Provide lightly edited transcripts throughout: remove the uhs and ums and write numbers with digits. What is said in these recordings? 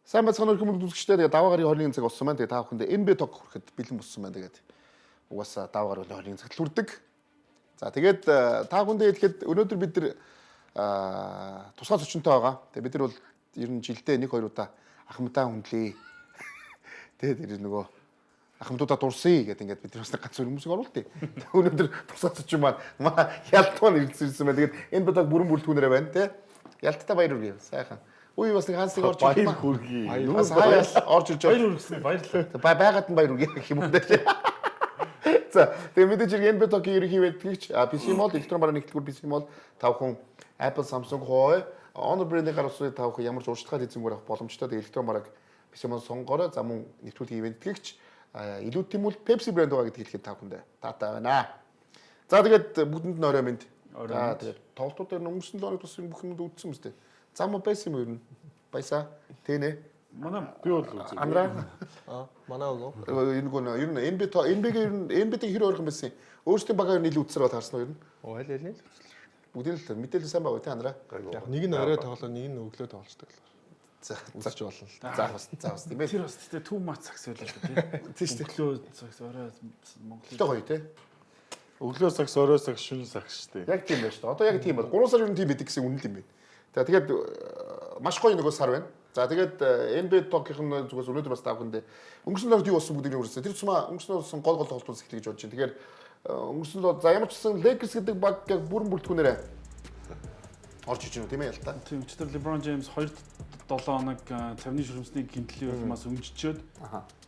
Сайн бацхан өрхөмөг үзэгчдээ даваа гарагийн 20 цаг болсон байна. Тэгээ та бүхэндээ NBA Talk хүрэхэд бэлэн болсон байна. Тэгээд угаасаа даваа гарагийн 20 цагт л хүрдэг. За тэгээд та бүхэндээ хэлэхэд өнөөдөр бид нар тусгай зочинтой байгаа. Тэгээд бид нар бол ер нь жилдээ 1-2 удаа ахмадаа хүндлээ. Тэгээд ер нь нөгөө ахмадуудаа дурсъя гэдэг ингээд бид нар бас ганц хүмүүсийг оруултыг. Өнөөдөр тусгай зочин маань ялтман ирсэн байна. Тэгээд NBA Talk бүрэн бүрэлдэхүүнээрээ байна тий. Ялттай баяр хүргэе. Сайхан. Үгүй бас нэг хансыг орж ирэх юм. Баяр хүргэе. Бас хаяас орж ирж Баяр хүргэсэн баярлалаа. Байгаад нь баяр хүргэе гэх юм уу дээ. За тэгээ мэдээж хэрэг NBA Talk-ийн ерөнхий байдагч PC Mall электрон бараа нэгтлгүүр PC Mall тавхан Apple, Samsung, Huawei, Honor брэндийн гаргасан тавхан ямар ч уучлахад эзэмгээр авах боломжтой. Тэгээ электрон бараг PC Mall сонгороо за мөн нэвтрүүлгийн ивэнтгэгч илүү тийм үл Pepsi брэнд байгаа гэдгийг хэлэхэд тавхандаа таатай байна. За тэгээд бүгдэнд нь орой мэнд. За тэгээд тоглолтууд дээр өнгөрсөн л оног бас бүх юм үдсэн юм зү. Зам байсан юм ер нь. Баясаа. Тэнэ. Манай би бол үзээ. Андра. Манай өгөө. Ер нь NBA-тэй хэр ойрхон байсан юм. Өөрсдийн багаар нийл үтсэр бол харсан уу ер нь? Ойлээ. Бүгдийн л мэдээлэл сайн байгаа тий Андра. Яг нэг нь орой тоглоо, нэг нь өглөө тоглолцдог. За үзэж болно л та. за бас тийм ээ. Тэр бас тээ too much цагс байлаа тий. Тийм шүү дээ. Өглөө цагс орой Монголд. Тэ гоё тий. Өглөө цагс орой цагс шөнө цагс шүү дээ. Яг тийм байна шүү дээ. Одоо яг тийм байна. 3 сар ер нь тийм байдаг гэсэн үнэн л юм байна. За тэгээд маш гоё нөгөө сар байна. За тэгээд NBA Talk-ийн зүгээс өнөөдөр бас таавхандээ өнгөрсөн логд юу болсон бүгдийг үргэлжлүүлсэн. Тэр цума өнгөрсөн болсон гол тоглолтууд эхлэх гэж бодож байна. Тэгэхээр өнгөрсөн лог за ямар ч гэсэн Lakers гэдэг баг яг бүрэн бүрэлдэхүүнээрээ орж иж гэнэ тийм ээ ялта. Тийм өчтөр LeBron James 2-7 хоног цавны шүрмсний гинтлийн улмаас өмжчөөд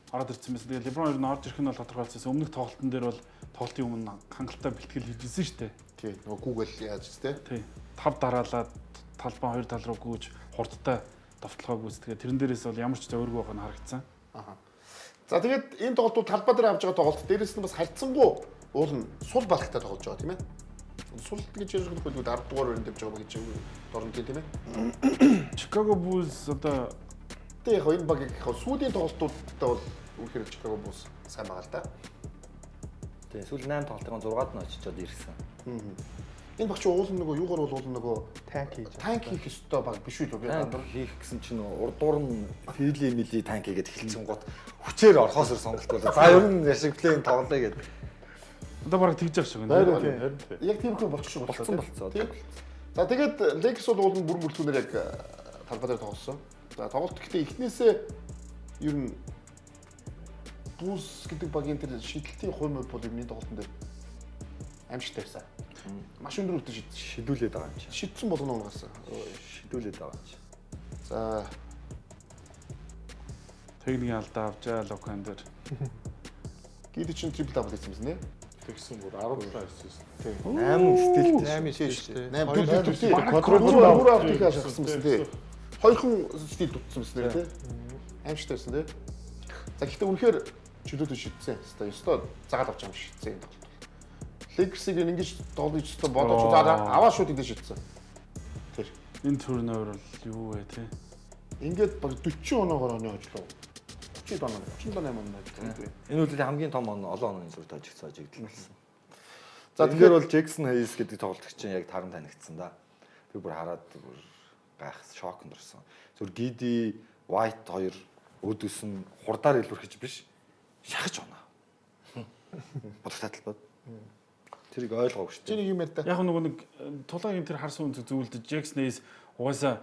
ороод ирсэн байсан. Тэгээд LeBron ер нь орж ирэх нь бол тодорхойлсон. Өмнөх тоглолтын дээр бол тоглолтын өмнө хангалттай бэлтгэл хийжсэн шүү дээ. Тийм нөгөө Google яаж ч тийм. 5 дараалаад талбай хоёр тал руу гүйж хурдтай довтлогоо гүйцэтгээ тэрэн дээрээс бол ямар ч зөөргөө байгаа нь харагдсан. За тэгээд энэ тоглолтууд талбай дээр авж байгаа тоглолт дээрээс нь бас харьцангуй уул нь сул балхтай тоглож байгаа тийм ээ. Сул гэж ярих хэлбэл 10 дугаар өрөнд явж байгаа гэж дорн тийм ээ. Chicago Bulls одоо тэг яг энэ баг яг сүүлийн тоглолтуудтай бол үнэхээр Chicago Bulls сайн байгаа л да. Тэгээ сүүл 8 тоглолтын 6-ад нь очичоод ирсэн. Энэ багч уул нь нөгөө юугаар бол нөгөө Танк хийж. танк хийх ёстой баг биш үү би Танк хийх гэсэн чинь урдуур нь фили мили танк хийгээд эхэлсэн гот хүчээр орхосоор сонголт болоо. За ер нь яшигплейн тоглоё гэдэг. одоо бараг тэгж явах шиг байна. Харин яг тийм их болчих шиг болцсон. За тэгээд Lakers бол уулын бүрэн бүрэлдэхүүнээр яг талбай дээр тоглосон. За тоглолт гэхдээ эхнээсээ ер нь Bulls гэдэг багийн тэр шидэлтийн хувь мөр бол ер нь тоглолтын дээр амжилттай байсан. Маш өндөр өвтө шидүүлээд байгаа юм чи. шидсэн болгоно унгасан. Шидүүлээд байгаа юм чи. За Техникийн алдаа авчаа локан дээр. гид чинь трипл дабл хийсэн юм нэ. Тэгсэн бүр 17 хийсэн. Тийм. 8 стилт 8 шүү дээ. 8 2 квадрат автыг шахсан байсан тий. Хоёрхан стил дутсан байсан тий. Аимштай байсан тий. За гэхдээ үнэхээр чөлөөтэй шидсэн. Өстой загаад авч байгаа юм шидсэн энэ тоглолт. Lakers-ийг ингэж тоглож өстой бодож аваа шууд ингэ шидсэн. Тэр. Энэ турнир бол юу вэ те? Ингээд баг 40 оноогоор оны хожлоо. 30 оноо, 38 оноо хожлоо. Энэ үеийн хамгийн том олон оны зур тажигдсан ажиглал болсон. За тэгэхээр бол Jackson Hayes гэдэг тоглолтч чинь яг таран танигдсан да. Би бүр хараад бүр гайхс шокнд орсон. Зүр Giddy White хоёр өдөөс нь хурдаар илүүрхэж биш шахаж оноо. Бодогтой талбайд. Тэрийг ойлгоогүй шүү дээ. Чиний юм яа да. Яг нөгөө нэг тулаагийн тэр харсан үнцэг зүйлдэж Jackson Hayes угаасаа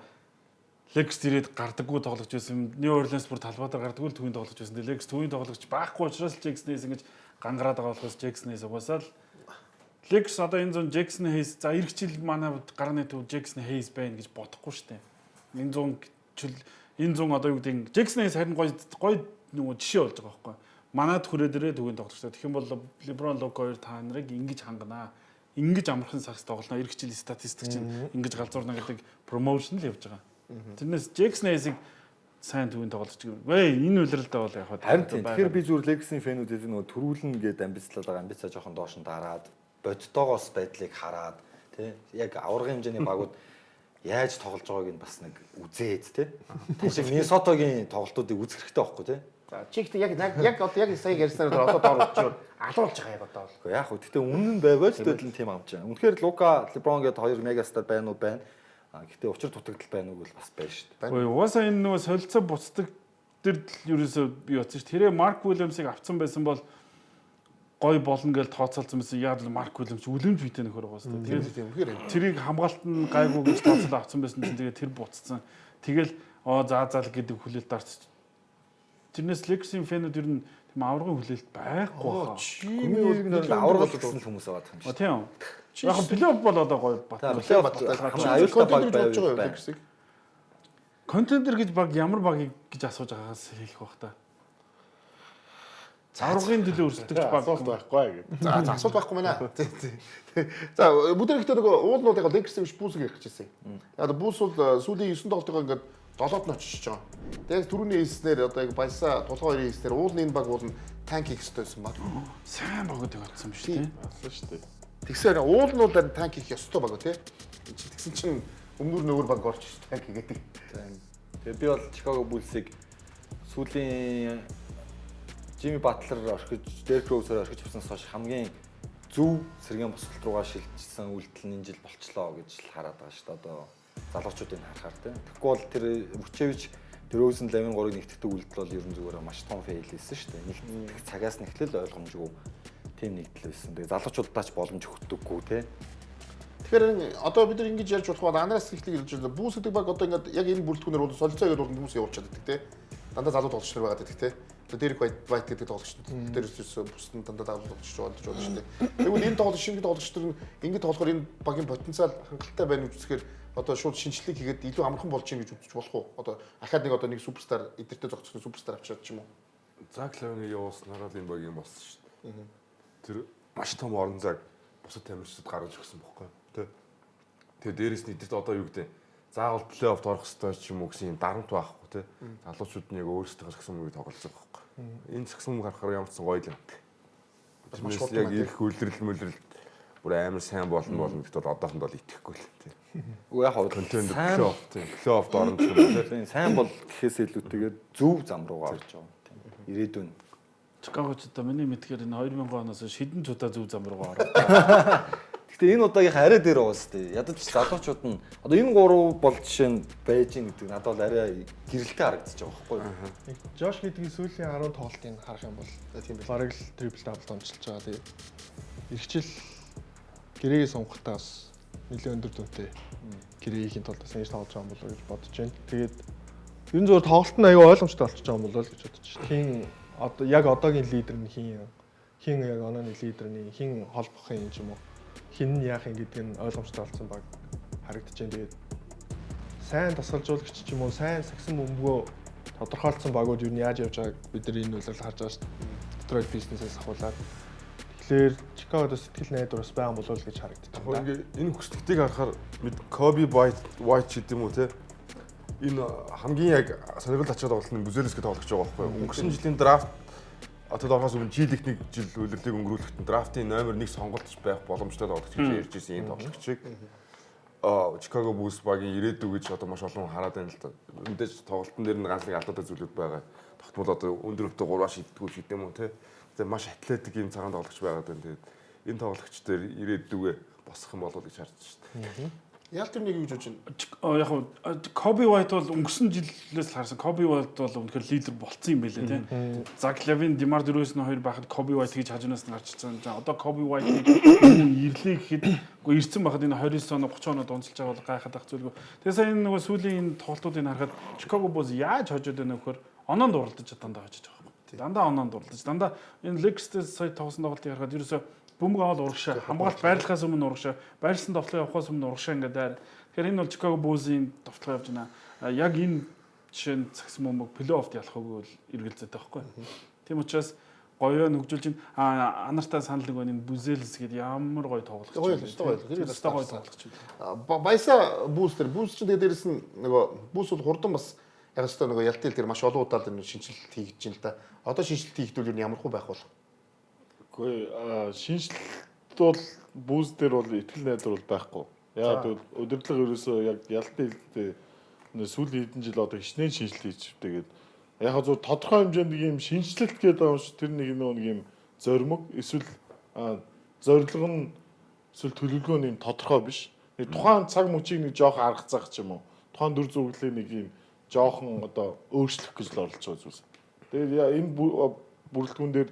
Lakers ирээд гардаггүй тоглож байсан. New Orleans бүр талбай дээр гардаггүй төвийн тоглож байсан. Lakers төвийн тоглогч байхгүй учраас Jackson Hayes ингэж гангараад байгаа болохоос Jackson Hayes угаасаа л Lakers одоо энэ зүүн Jackson Hayes за эх жил манай гарааны төв Jackson Hayes байна гэж бодохгүй шүү дээ. Энэ зүүн одоо юу гэдэг Jackson Hayes харин гоё нөгөө жишээ болж байгаа байхгүй. Манад хүрээд ирээ төвийн тоглогчтой. Тэгэх юм бол LeBron Luka хоёр та нарыг ингэж ханганаа. Ингэж амархан сагс тоглоно. Эх жил статистик чинь ингэж галзуурна гэдэг промошн л явж байгаа. Тэрнээс Jackson Hayes-ийг сайн төвийн тоглож байгаа. Вэ энэ үлрэлдээ бол яг хаа. Харин тэгэхээр би зүгээр Lakers-ийн фэнүүдээс нөгөө төрүүлнэ гэдэг амбицлаад байгаа амбицаа жоохон доош нь дараад бодтоогоос байдлыг хараад тий яг аваргын хэмжээний багууд яаж тоглож байгааг нь бас нэг үзээд тий. Тэ шиг Minnesota-гийн тоглолтуудыг үзэх хэрэгтэй байхгүй тий. За чи ихтэй яг одоо яг сая ярьснаар одоо доор очиж алуулж байгаа яг одоо. Яг хөө гэтээ үнэн байвал л тийм амж. Үнэхээр Luka, LeBron гэдэг хоёр мегастар байна уу байна. Гэхдээ учир дутагдал байна уу бол бас байна шүү дээ. Ой, угаасаа энэ нөгөө солилцоо буцдаг тэр л ерөөсөө би бодсон шүү. Тэрээ Марк Уильямсыг авцсан байсан бол гой болно гэж тооцоолсон байсан. Яг л Марк Уильямс үлэмж битэй нөхөр байгаа шүү. Тэгээд тэрийг хамгаалт нь гайгүй гэж тооцоолоо авцсан байсан чинь тэгээд тэр буцсан. Тэгэл заал гэдэг хүлээлт дарц. Тэрнээс Лексийн фэнүүд ер нь тийм аврагын хүлээлт байхгүй байна. Хүний нэг аврагал гэсэн хүмүүс байгаа юм шүү. Тийм. Яг нь плей-офф бол одоо гоё бат. Аюултай баг байв. Контендер гэж баг ямар багийг гэж асууж байгаагаас хэлэх бах та. Аврагын төлөө өрсөлдөгч баг асуулт байхгүй гэх. За асуулт байхгүй мэнэ. За бүдэр ихтэй нөгөө уулнуудыг Лексийн биш бүүсийг ярих гэсэн. Яг бүүс бол сүүлийн 9 тоглолтоо ингээд 7-д нь очиж байгаа. Тэгээд түрүүний хэлснээр одоо яг баясаа тулгай хоёрын хэлснээр уулны энэ баг бол танк хийх хэрэгтэй байсан баг. Сайн багууд явуулсан юм шүү дээ. Асуу шүү дээ. Тэгсээр уулнуудаар танк хийх ёстой баг тий. Тэгсэн чинь өмнөр нөгөө баг орч танк хийгээд. Тэгээд би бол Chicago Bulls-ыг сүүлийн Jimmy Butler орхиж, Derrick Rose-оор орхиж авснаас хойш хамгийн зөв сэргийн босголт руугаа шилжсэн үйлдэл нь энэ жил болчлоо гэж хараад байгаа шүү дээ. Одоо залуучуудыг харахаар тийм. Тэгэхгүй бол тэр Vucevic, DeRozan, Lavin 3-ыг нэгтгэдэг үйлдэл бол ер нь зүгээр маш том фейл хийсэн шүү дээ. Нэгтгэх цагаас нь эхлэл ойлгомжгүй тийм нэгдэл байсан. Тэгээ залуучуудаа ч боломж өгдөггүй тийм. Тэгэхээр одоо бид нар ингэж ярьж болох ба анараас ихлийг хэлж байгаа. Бүүс гэдэг баг одоо ингээд яг энэ бүрэлдэхүүнээр бол солилцоо гэдэг бол хүмүүс явуулчихад байдаг тий. Дандаа залуу тоглогч нар байгаад байдаг тий. Derrick White гэдэг тоглогч нар тэр бусд нь дандаа залуу тоглогч болж байна шүү дээ. Тэгвэл энэ тоглогч шинэ тоглогч нар ингэж тоглохоор энэ багийн потенциал хангалттай байна гэж үзэхээр одоо шууд шинжлэх хийгээд илүү амархан болж ийн гэж үзэж болох уу? Одоо ахаад нэг одоо нэг суперстар эдэртэй зогцох суперстар авчирч юм уу? Зак Лавины явуулснараа энэ багийн болсон шүү дээ. Тэр маш том орон зайг бусад тамирчид гаргаж өгсөн бохоггүй тий. Тэгээ дээрэс нь эдэрт одоо юу гэдэг заавал плей-оффд орох хэрэгтэй ч юм уу гэсэн юм дарамт байхгүй тий. Залуучууд нь яг өөрсдөө сагсан мөнгөийг тоглолцсон бохоггүй. Энэ сагсан мөнгө харахаар ямар ч гоё л юм. Маш яг их үйлрэл мөлрэл бүр амар сайн болно гэдэгт бол одоохонд бол итгэхгүй л тий. Уу яг хавд контент плей-оффд орно гэх юм. сайн бол гэхээс илүүтэйгээр зөв зам руугаа орж байгаа тийм. Ирээдүйн Чикагоч одоо миний мэдхээр энэ 2000 оноос шидэн чудаа зөв зам руугаа ороо. Гэхдээ энэ удаагийн арай дээр байгаа шүү дээ. Ядаж залуучууд нь одоо энэ гурав бол жишээ нь байж гэдэг надад бол арай гэрэлтэй харагдаж байгаа байхгүй юу? Жош гэдгийн сүүлийн 10 тоглолтыг харах юм бол тийм бай. Бараг л трипл дабл дончилж байгаа. Тэгээ эргчил гэрээгээ сонгохтаа бас нэлээд өндөр дүнтэй гэрээгийн тулд бас ингэж тоглож байгаа юм болоо гэж бодож байна. Тэгээд ер нь зөвхөн тоглолт нь аюу ойлгомжтой болчихж байгаа юм болоо л гэж бодож байна. Хин одоо яг одоогийн лидер нь хин яг онооны лидер нь хин холбохын юм ч юм уу. Хин нь яах юм гэдэг нь ойлгомжтой болсон баг харагдаж байна. Тэгээд сайн тасгалжуулагч ч юм уу сайн сагсан бөмбөгөө тодорхойлцсон багууд юу яаж явж байгааг бид нар энэ үйлрэл харж байгаа шүү дээ. Detroit Pistons-ээс ахуулаад тэгэхээр Chicago-д сэтгэл найдвар бас байгаа болов уу гэж харагддаг. Яг ингээ энэ хүчлэгтийг харахаар Kobe White ч гэдэм үү те. Энэ хамгийн яг сонирхол ачаад тоглолтын Buzelis гэдэг тоглогч байгаа байхгүй юу? Өнгөрсөн жилийн драфт одоо орохоос өмнө жилийнх нэг жил үйлрэлийг өнгөрүүлэхэд драфтын номер 1 сонголтч байх боломжтой тоглогч гэж ярьж ирсэн энэ тоглогчийг Chicago Bulls багийн ирээдүй гэж одоо маш олон хараад байна л да. Мэдээж тоглолтын дээр нь ганцлог алдаатай зүйлүүд байгаа. Тогтмол одоо өндөр өвтө 3-аар шийддэггүй ч гэдэм үү те. Тэгээ маш атлетик юм цагаан тоглогч байгаад байна. Тэгээд энэ тоглогч дээр ирээдүйгээ босох юм болов уу гэж харж байна. Яг тэр нэг юу гэж байна. Яг Kobe White бол өнгөрсөн жилээс харсан Kobe White бол үнэхээр лидер болцсон юм байлээ тийм. Zach Lavine, DeMar DeRozan хоёр байхад Kobe White хийж хажуунаас нь гарч ирсэн. Одоо Kobe White-ийг ирлээ гэхэд үгүй ирсэн байхад энэ 29 оноо 30 оноо донцолж байгаа бол гайхаад ах зүйлгүй. Тэгээ сая энэ нөгөө сүүлийн энэ тоглолтуудыг харахад Chicago Bulls яаж хожоод байна вөхөр оноонд уралдаж дандаа хожиж байгаа юм. Дандаа оноонд уралдаж. Дандаа энэ Lakers-тэй сая тоглосон тоглолтыг харахад ерөөсөө бөмбөг аваад урагшаа, хамгаалалт байрлахаас өмнө урагшаа, байрласан товтлоо явахаас өмнө урагшаа ингээд дайр. Тэгэхээр энэ бол Chicago Bulls-ийн товтлоо явж байна. Яг энэ жишээ нь цагсан бөмбөг плей-оффд ялахгүйг бол эргэлзээд байгаа байхгүй. Тийм учраас гоёо хөгжүүлж анартаа санал нэг байна энэ Buzelis гэдэг ямар гоё тоглогч. Гоё тоглогч. Баясаа Booster чинь тэгээд дээрэс нь нөгөө Boost бол хурдан бас яг өстой нөгөө ялтын дээр маш олон удаа энэ шинжилэлт хийж чинь л да. Одоо шинжилэлт хийхдээ юу ямар хөө байх бол. Гэхдээ шинжилэлт бол бүүз дээр бол итгэл найдвар бол байхгүй. Яг өдөрлөг ерөөсөө яг ялтын хэлтэй сүүлийн хэдэн жил одоо хичнээн шинжилэлт хийж тэгээд яг зөв тодорхой хэмжээнд нэг юм шинжилэлт гэдэг юм шүү. Тэр нэг юм зоримог эсвэл зорилго нь эсвэл төлөвлөгөө нь юм тодорхой биш. Тухайн цаг мөчийг нэг жоох аргацах ч юм уу. Тухайн дүр зурглалыг нэг юм жоохон одоо өөрчлөх гэж л оролцож байгаа зүйлс. Тэгээд энэ бүрэлдэхүүн дээр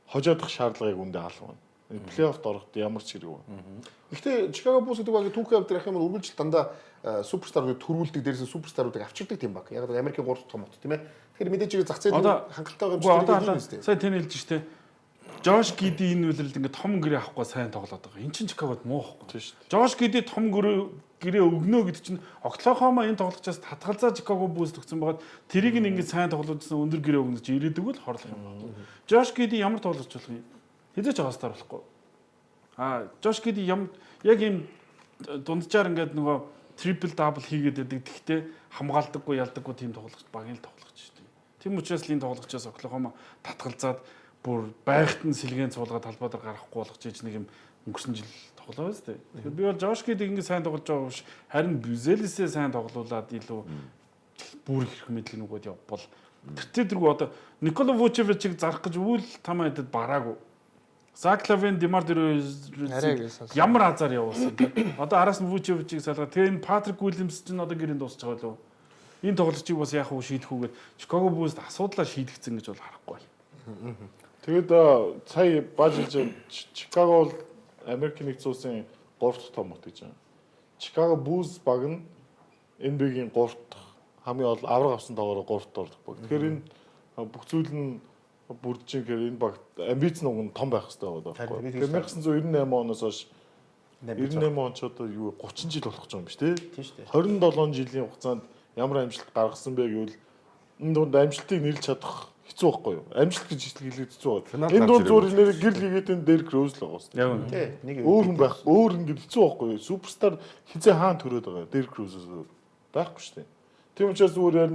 хожоодох шаардлагыг үндэ хаалга байна. Плей-оффт орохдоо ямар ч хэрэг байна. Гэхдээ Chicago Bulls гэдэг багийн түүхийн авдар явах юм бол үргэлж дандаа суперстаруудыг төрүүлдэг, дээрээс суперстаруудыг авчирдаг тийм баг. Яг Америкийн 3 дахь том хот тийм ээ. Тэгэхээр мэдээж зах зээл хангалттай байгаа юм шиг тийм. Сая тань хэлж штэ. Жош Гиди энэ үйлрэлд ингээд том гэрээ авахгүй сайн тоглоод байгаа. Эн чинь Чикагод муу байхгүй. Тийм шүү дээ. Жош Гиди том гэрээ өгнө гэдэг чинь Оклахома энэ тоглогчоос татгалзаа Чикаго Булс төгсөн байгаад тэрийг нь ингээд сайн тоглоодсан өндөр гэрээ өгнө гэж ирээдэг л хорлох юм байна. Жош Гиди ямар тоглож болох юм? Хэзээ ч авастаар болохгүй. Жош Гиди яг ийм дунджаар ингээд нөгөө трипл дабл хийгээд байдаг. Тэгтээ хамгаалдаггүй ялдаггүй тийм тоглогч багийн л тоглогч шүү дээ. Тийм учраас л энэ тоглогчоос Оклахома татгалзаад бүр байхад нь сэлгэн цуулгаад талбай дээр гарахгүй болгож ийж нэг юм өнгөрсөн жил тоглоо шүү дээ. Тэгэхээр би бол Жош Гидийг ингэ сайн тоглож байгаа биш. Харин Бюзелисээ сайн тоглуулад илүү бүр хэрэг мэдлэг нөгөөд явбал тэр дэргүү одоо Никола Вучевичийг зарах гэж үйл тамаа хэдэд бараагүй. Заклавен Демар Дерёз ямар азар явуулсан тийм. Одоо араас нь Вучевичийг салгаа. Тэгээ энэ Патрик Уильямс ч одоо гэрийн дуусч байгаа лөө. Энэ тоглолчийг бас яах вэ шийдэх үгээд Chicago Bulls асуудлаа шийдэгцэн гэж бол харахгүй байна. Тэгэд сая бажиж Чикаго бол Америкийн нэгдсэн улсын 3 дахь том хот гэж байна. Чикаго Bulls баг нь NBA-гийн 3 дахь хамгийн ол авраг авсан тоогоор 3 дахь ордог баг. Тэгэхээр энэ бүх зүйл нь бүрдэж байгаа энэ багт амбиц нь том байх хэрэгтэй байгаа байхгүй. Тэгэхээр 1998 оноос хойш 98 он ч одоо юу 30 жил болох гэж байгаа юм биш тий? 27 жилийн хугацаанд ямар амжилт гаргасан бэ гэвэл энэ дунд амжилтыг нэрлж чадах хэцүү байхгүй юу? Амжилт гэж хэлээд хэцүү байна. Энэ дунд зүгээр нэр гэрл хийгээд энэ Дерек Роуз л байгаа шүү дээ. Тий, нэг өөр хүн байх, өөр ингэ хэцүү байхгүй юу? Суперстар хизээ хаан төрөөд байгаа. Дерек Роуз байхгүй шүү дээ. Тийм учраас зүгээр яг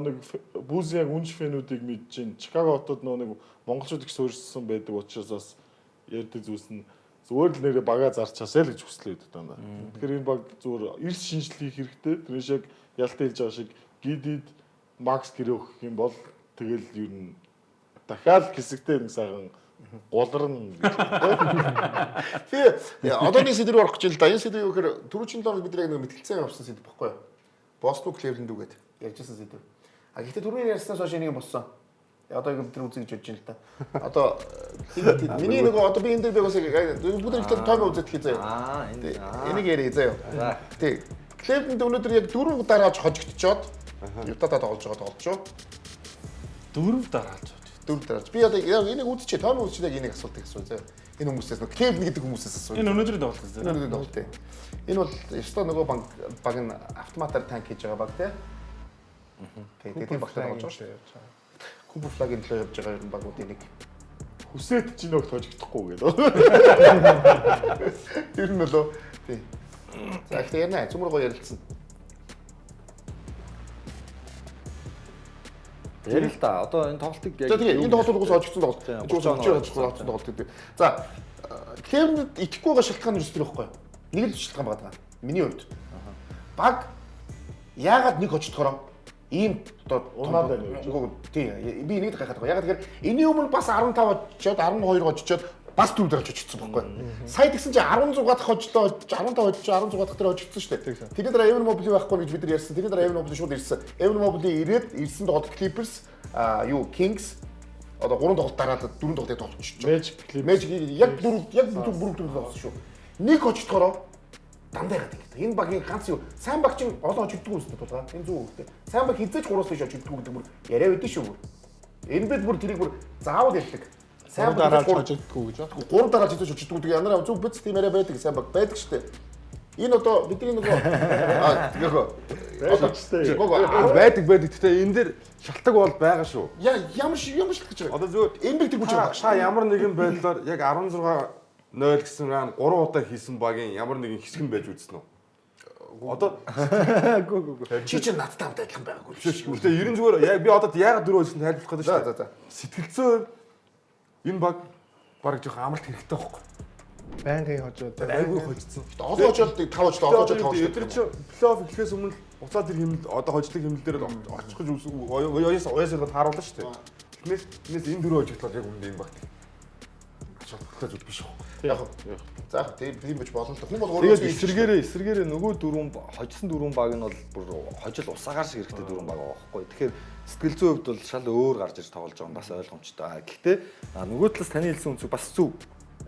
нэг Булс яг үнж фэнүүдийг мэдж чинь Чикаго хотод нэг монголчууд их суурьсан байдаг учраас бас ярьдаг зүйлс нь зүгээр л нэрээ багаа зарчаасаа л гэж хүслээд байна. Тэгэхээр энэ баг зүгээр эрс шинжлэх хийх хэрэгтэй. Тэрнээс яг ялтаа хэлж байгаа шиг Гидид Макс гэрээ өгөх юм бол тэгэл ер нь дахиад хэсэгтэй нэг сайхан гулрна гэж. Тэгээ одооний сэдвээр орох гэж л да. Энэ сэдвийг өгөхөр түрүүчийн лог бид нэг мэтгэлцээ авсан сэдв баггүй юу? Бостон Клевленд үгээд ярьжсэн сэдв. Гэхдээ түрүүний ярьснаас хойш нэг юм болсон. Одоо бид нар үзье гэж бодож байна л да. Одоо миний нөгөө одоо би энэ дээр байгаас бүгд ихтэй тойм үзэх хий заяа. Энийг яриа заяа. Тэг. Клевленд өнөөдөр яг 4 дарааж хожигдчиход Ютатад тоглож байгаа тоглож. 4 дараалж. 4 дараалж. Би одоо яг энийг үзчихээ, тойм үзчихээ яг энийг асуулт гэсэн заяа. Энэ хүмүүсээс нөгөө Клевленд гэдэг хүмүүсээс асуу. Энэ өнөөдрийн тоглолт гэсэн. Өнөөдрийн тоглолт. Энэ бол ёстой нөгөө баг нь автоматар танк хийж байгаа баг тий. Тийм багтаа тоглож байгаа шүү. Кубер флагийн төлөө явж байгаа юм багуудын нэг. Хүсээд ч нөөгт хожигдохгүй гэдэг. Тэр нь лөө. Тий. За ихтэй ярина. Цөмөр гоё ярилцсан. Ярил л да. Одоо энэ тоглолтыг яг за тийм энэ тоглолтоос хожигдсон тоглолт. Хожигдсон тоглолт гэдэг. За Клевленд итгэхгүй байгаа шалтгаан юу гэсэн байхгүй юу? Нэг л шалтгаан байгаа. Миний хувьд. Баг яагаад нэг хожигдохороо ийм одоо унаад байна уу? Тийм. Би нэг гайхаад байгаа. Ягаад тэгэхээр энэний өмнө бас 15 очоод 12 очоод бас 4 дараач очигдсан байхгүй юу? Сая тэгсэн чинь 16 дахь хожлоо 15 16 дахь дээр очигдсан шүү дээ. Тэгээд дараа Evan Mobley байхгүй гэж бид нар ярьсан. Тэгээд дараа Evan Mobley шууд ирсэн. Evan Mobley ирээд ирсэн тоглолт Clippers Kings одоо 3 тоглолт дараад 4 тоглолтыг тоглочихсон. Magic яг бүр тоглосон шүү. Нэг хожигдохороо дандаа яагаад ингэ. Энэ багийн ганц юу сайн баг чинь олон очигддгүй үстэй тулгаа. Энэ зөв үгтэй. Сайн баг хизээж 3-аас биш очигддгүй гэдэг бүр яриа байдсан шүү. Энэ бид бүр тэрийг бүр заавал ярьдаг. Сайн дараалж хожигддгүй гэж байна. 3 дараалж хизээж очигддгүй гэдэг янараа зөв биз тийм яриа байдаг сайн баг байдаг шүү дээ. Энэ одоо бидний нөгөө байдаг. Гэхдээ энэ дээр шалтгаан бол байгаа шүү. Ямар шалтгаан гэж байгаа. Одоо зөв энэ бид гэж байгаа. Та ямар нэгэн байдлаар яг 16-0 гэсэн ран 3 удаа хийсэн багийн ямар нэгэн хэсэг нь байж үзсэн үү? Одоо чи чинь надтай хамт адилхан байгаагүй шүү. Гэхдээ ерэн зүгээр яг би одоо яагаад 4 хэлсэн тайлбарлах гэдэг шүү. За. Сэтгэлзөө энэ баг бараг жоохон амралт хэрэгтэй байхгүй. Байнгын хожоод айгүй хожицсан. Одоо очоод 5 очоод тэр чинь плей-офф эхлэхээс өмнө уцаад тэр хэмнэлт одоо хожлог хэмнэл дээр очих гэж уяасаа тааруулсан шүү дээ. Тэгнээс энэ 4 хожигдлоо яг өмнө энэ багт. Шалтгаалтай зүйл биш үү? Яг. За тийм байж болно л да. Хүн бол Тэгээд эсрэгээрээ нөгөө дөрвөн хожсон дөрвөн баг нь бол бүр хожил усаагаар шиг хэрэгтэй дөрвөн баг байгаа байхгүй. Тэгэхээр сэтгэл зүйн хувьд бол шал өөр гарч ирж тоглож байгаа нь бас ойлгомжтой. Гэхдээ нөгөө талаас таны хэлсэн үнцэг бас зөв.